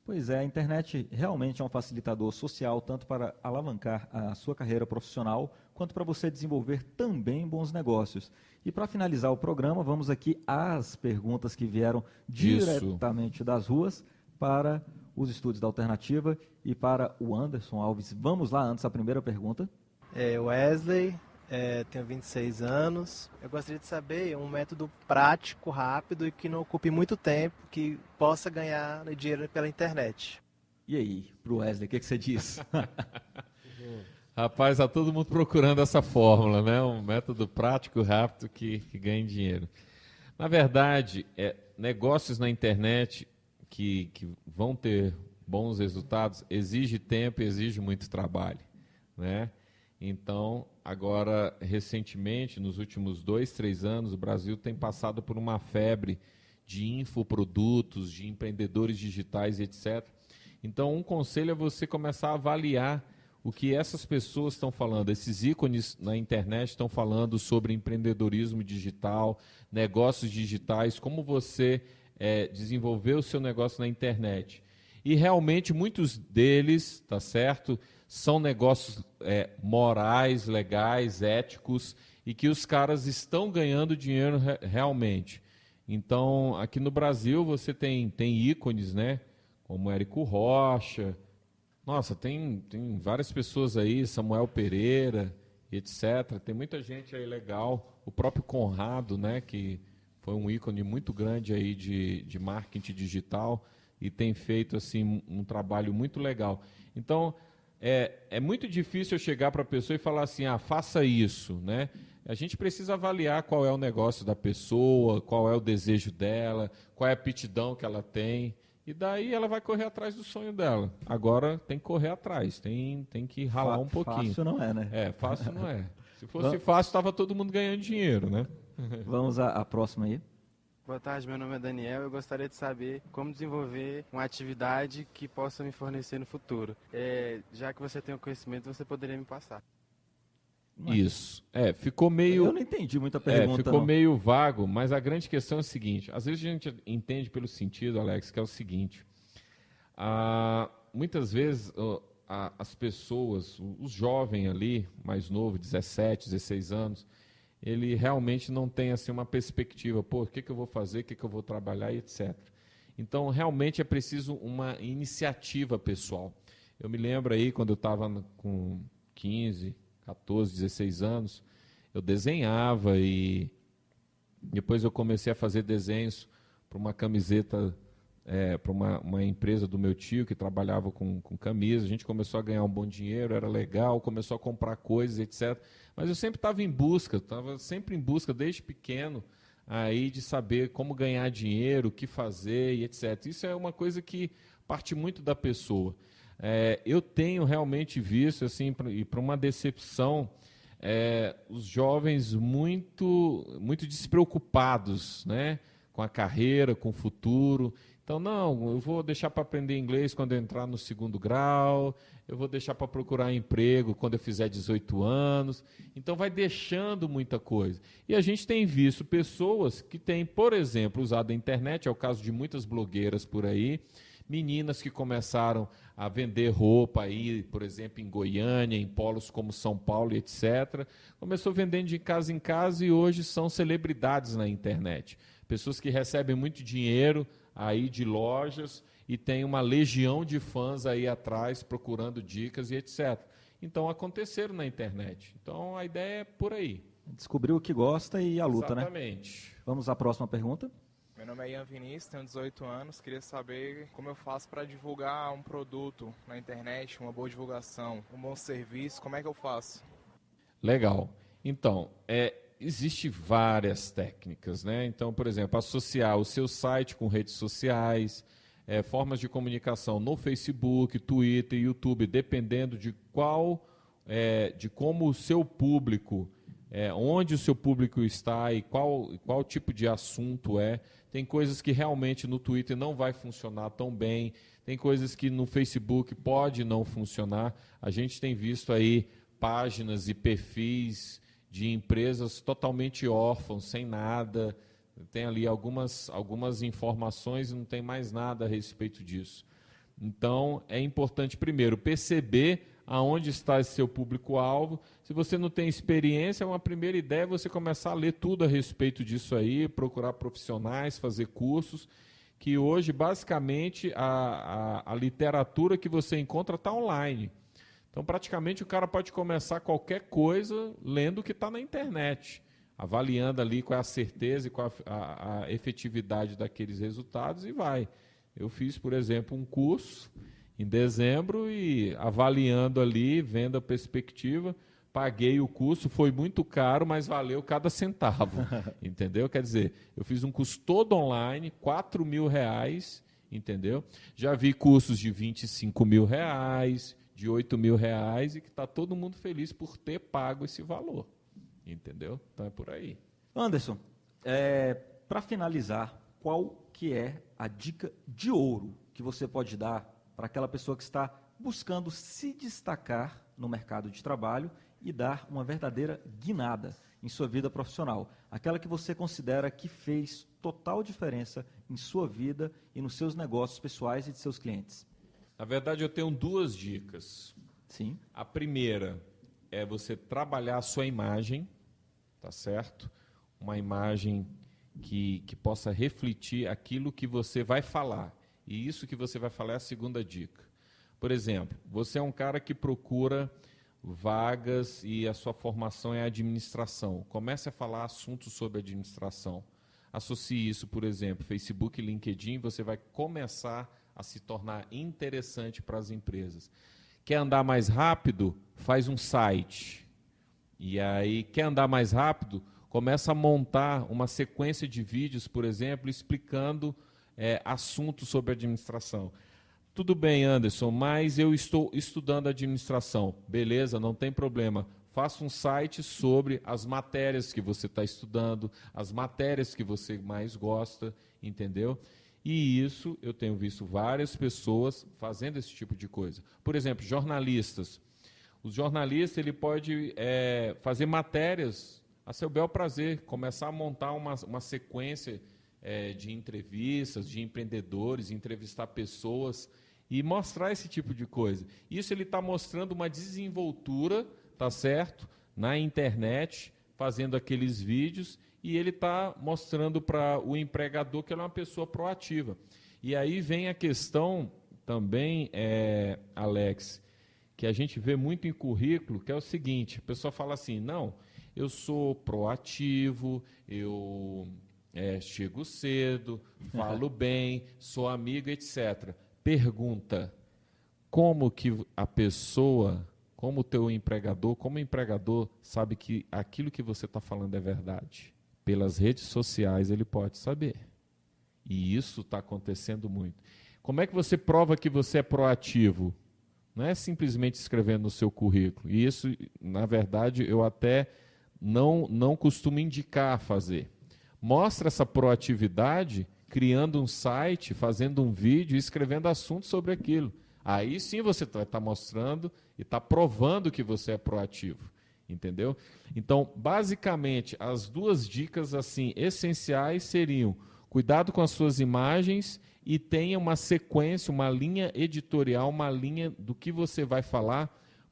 Speaker 1: Pois é, a internet realmente é um facilitador social, tanto para alavancar a sua carreira profissional, quanto para você desenvolver também bons negócios. E para finalizar o programa, vamos aqui às perguntas que vieram diretamente das ruas para os estúdios da Alternativa e para o Anderson Alves. Vamos lá, antes a primeira pergunta.
Speaker 5: Wesley, tenho 26 anos. Eu gostaria de saber um método prático, rápido e que não ocupe muito tempo, que possa ganhar dinheiro pela internet.
Speaker 1: E aí, para o Wesley, o que você diz?
Speaker 3: Rapaz, está todo mundo procurando essa fórmula, né? Um método prático, rápido, que ganhe dinheiro. Na verdade, negócios na internet que vão ter bons resultados exige tempo e exige muito trabalho, né? Então, agora, recentemente, nos últimos 2, 3 anos, o Brasil tem passado por uma febre de infoprodutos, de empreendedores digitais, etc. Então, um conselho é você começar a avaliar o que essas pessoas estão falando. Esses ícones na internet estão falando sobre empreendedorismo digital, negócios digitais, como você desenvolver o seu negócio na internet. E realmente muitos deles, tá certo, são negócios morais, legais, éticos, e que os caras estão ganhando dinheiro realmente. Então, aqui no Brasil você tem ícones, né, como Érico Rocha. Nossa, tem várias pessoas aí, Samuel Pereira, etc. Tem muita gente aí legal. O próprio Conrado, né, que foi um ícone muito grande aí de marketing digital e tem feito assim um trabalho muito legal. Então, é muito difícil eu chegar para a pessoa e falar assim, faça isso, né? A gente precisa avaliar qual é o negócio da pessoa, qual é o desejo dela, qual é a aptidão que ela tem. E daí ela vai correr atrás do sonho dela. Agora tem que correr atrás, tem que ralar um pouquinho.
Speaker 1: Fácil não é, né?
Speaker 3: Fácil não é. Se fosse fácil, estava todo mundo ganhando dinheiro, né?
Speaker 1: Vamos à próxima aí.
Speaker 6: Boa tarde, meu nome é Daniel. Eu gostaria de saber como desenvolver uma atividade que possa me fornecer no futuro. Já que você tem o conhecimento, você poderia me passar.
Speaker 3: Isso. Ficou meio...
Speaker 1: Eu não entendi muita pergunta.
Speaker 3: Ficou meio vago, mas a grande questão é a seguinte. Às vezes a gente entende pelo sentido, Alex, que é o seguinte. Muitas vezes as pessoas, os jovens ali, mais novos, 17, 16 anos, ele realmente não tem assim, uma perspectiva. Pô, o que eu vou fazer, o que eu vou trabalhar, etc. Então, realmente é preciso uma iniciativa pessoal. Eu me lembro aí, quando eu estava com 15... 14, 16 anos, eu desenhava e depois eu comecei a fazer desenhos para uma camiseta, para uma empresa do meu tio que trabalhava com camisa. A gente começou a ganhar um bom dinheiro, era legal, começou a comprar coisas, etc. Mas eu sempre estava sempre em busca, desde pequeno, aí de saber como ganhar dinheiro, o que fazer e etc. Isso é uma coisa que parte muito da pessoa. Eu tenho realmente visto, assim, e para uma decepção, os jovens muito despreocupados, né, com a carreira, com o futuro. Então, não, eu vou deixar para aprender inglês quando eu entrar no 2º grau, eu vou deixar para procurar emprego quando eu fizer 18 anos. Então, vai deixando muita coisa. E a gente tem visto pessoas que têm, por exemplo, usado a internet, é o caso de muitas blogueiras por aí, meninas que começaram a vender roupa aí, por exemplo, em Goiânia, em polos como São Paulo, etc. Começou vendendo de casa em casa e hoje são celebridades na internet. Pessoas que recebem muito dinheiro aí de lojas e tem uma legião de fãs aí atrás procurando dicas e etc. Então, aconteceram na internet. Então, a ideia é por aí.
Speaker 1: Descobriu o que gosta e a luta, né?
Speaker 3: Exatamente.
Speaker 1: Vamos à próxima pergunta.
Speaker 7: Meu nome é Ian Vinícius, tenho 18 anos. Queria saber como eu faço para divulgar um produto na internet, uma boa divulgação, um bom serviço. Como é que eu faço?
Speaker 3: Legal. Então, existem várias técnicas, né? Então, por exemplo, associar o seu site com redes sociais, formas de comunicação no Facebook, Twitter, YouTube, dependendo de de como o seu público, onde o seu público está e qual tipo de assunto é. Tem coisas que realmente no Twitter não vai funcionar tão bem, tem coisas que no Facebook pode não funcionar. A gente tem visto aí páginas e perfis de empresas totalmente órfãos, sem nada, tem ali algumas informações e não tem mais nada a respeito disso. Então, é importante, primeiro, perceber aonde está esse seu público-alvo. Se você não tem experiência, uma primeira ideia é você começar a ler tudo a respeito disso aí, procurar profissionais, fazer cursos, que hoje, basicamente, a literatura que você encontra está online. Então, praticamente, o cara pode começar qualquer coisa lendo o que está na internet, avaliando ali qual é a certeza e qual a efetividade daqueles resultados e vai. Eu fiz, por exemplo, um curso em dezembro e avaliando ali, vendo a perspectiva, paguei o curso, foi muito caro, mas valeu cada centavo, entendeu? Quer dizer, eu fiz um curso todo online, R$4.000, entendeu? Já vi cursos de R$25.000, de R$8.000 e que está todo mundo feliz por ter pago esse valor, entendeu? Então é por aí.
Speaker 1: Anderson, para finalizar, qual que é a dica de ouro que você pode dar para aquela pessoa que está buscando se destacar no mercado de trabalho e dar uma verdadeira guinada em sua vida profissional. Aquela que você considera que fez total diferença em sua vida e nos seus negócios pessoais e de seus clientes.
Speaker 3: Na verdade, eu tenho 2 dicas.
Speaker 1: Sim.
Speaker 3: A primeira é você trabalhar a sua imagem, tá certo? Uma imagem que possa refletir aquilo que você vai falar. E isso que você vai falar é a segunda dica. Por exemplo, você é um cara que procura vagas e a sua formação é administração. Comece a falar assuntos sobre administração. Associe isso, por exemplo, Facebook e LinkedIn, você vai começar a se tornar interessante para as empresas. Quer andar mais rápido? Faz um site. E aí, quer andar mais rápido? Começa a montar uma sequência de vídeos, por exemplo, explicando assuntos sobre administração. Tudo bem, Anderson, mas eu estou estudando administração. Beleza, não tem problema. Faça um site sobre as matérias que você está estudando, as matérias que você mais gosta, entendeu? E isso, eu tenho visto várias pessoas fazendo esse tipo de coisa. Por exemplo, jornalistas. O jornalista ele pode fazer matérias a seu bel prazer, começar a montar uma sequência de entrevistas, de empreendedores, entrevistar pessoas e mostrar esse tipo de coisa. Isso ele está mostrando uma desenvoltura, tá certo, na internet, fazendo aqueles vídeos, e ele está mostrando para o empregador que ele é uma pessoa proativa. E aí vem a questão também, Alex, que a gente vê muito em currículo, que é o seguinte, a pessoa fala assim, não, eu sou proativo, eu chego cedo, falo bem, sou amigo, etc. Pergunta, como que a pessoa, como o teu empregador, como o empregador sabe que aquilo que você está falando é verdade? Pelas redes sociais ele pode saber. E isso está acontecendo muito. Como é que você prova que você é proativo? Não é simplesmente escrevendo no seu currículo. E isso, na verdade, eu até não costumo indicar fazer. Mostra essa proatividade criando um site, fazendo um vídeo e escrevendo assuntos sobre aquilo. Aí sim você vai estar mostrando e está provando que você é proativo. Entendeu? Então, basicamente, as 2 dicas assim essenciais seriam: cuidado com as suas imagens e tenha uma sequência, uma linha editorial, uma linha do que você vai falar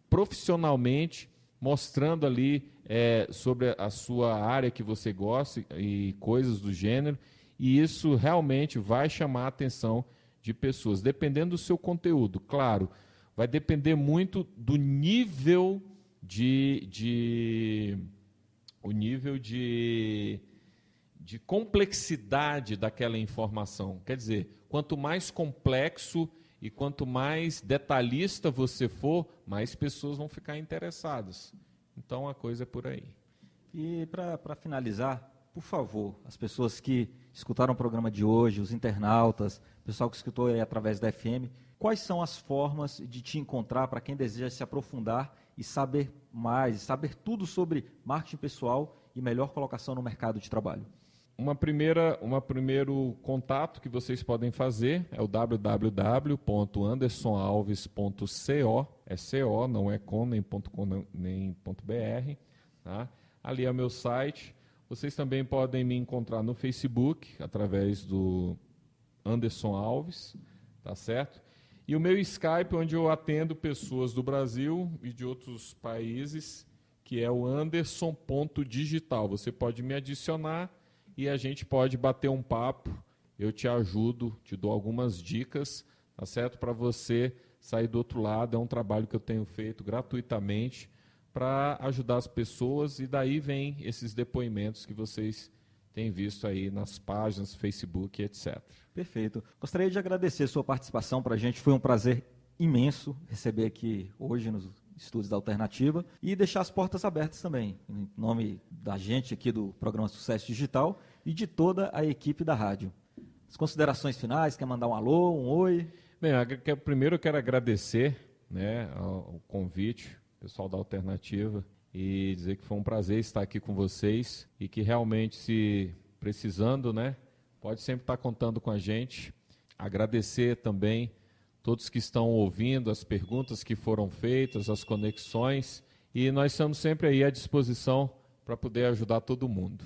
Speaker 3: profissionalmente, mostrando ali sobre a sua área que você gosta e coisas do gênero, e isso realmente vai chamar a atenção de pessoas, dependendo do seu conteúdo. Claro, vai depender muito do nível de complexidade daquela informação. Quer dizer, quanto mais complexo e quanto mais detalhista você for, mais pessoas vão ficar interessadas. Então, a coisa é por aí.
Speaker 1: E para finalizar, por favor, as pessoas que escutaram o programa de hoje, os internautas, o pessoal que escutou aí através da FM, quais são as formas de te encontrar para quem deseja se aprofundar e saber mais, saber tudo sobre marketing pessoal e melhor colocação no mercado de trabalho?
Speaker 3: Um primeiro contato que vocês podem fazer é o www.andersonalves.co, é CO, não é com, nem .com, nem .br, tá? Ali é o meu site. Vocês também podem me encontrar no Facebook, através do Anderson Alves, tá certo? E o meu Skype, onde eu atendo pessoas do Brasil e de outros países, que é o anderson.digital. Você pode me adicionar e a gente pode bater um papo, eu te ajudo, te dou algumas dicas, tá certo? Para você sair do outro lado, é um trabalho que eu tenho feito gratuitamente para ajudar as pessoas, e daí vem esses depoimentos que vocês têm visto aí nas páginas, Facebook, etc.
Speaker 1: Perfeito. Gostaria de agradecer a sua participação para a gente, foi um prazer imenso receber aqui hoje nos estúdios da Alternativa e deixar as portas abertas também, em nome da gente aqui do programa Sucesso Digital e de toda a equipe da rádio. As considerações finais, quer mandar um alô, um oi?
Speaker 3: Bem, primeiro eu quero agradecer, né, o convite, pessoal da Alternativa, e dizer que foi um prazer estar aqui com vocês e que realmente, se precisando, né, pode sempre estar contando com a gente. Agradecer também todos que estão ouvindo, as perguntas que foram feitas, as conexões, e nós estamos sempre aí à disposição para poder ajudar todo mundo.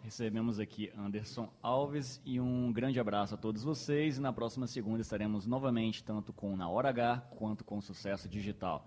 Speaker 2: Recebemos aqui Anderson Alves e um grande abraço a todos vocês. E na próxima segunda estaremos novamente tanto com Na Hora H quanto com Sucesso Digital.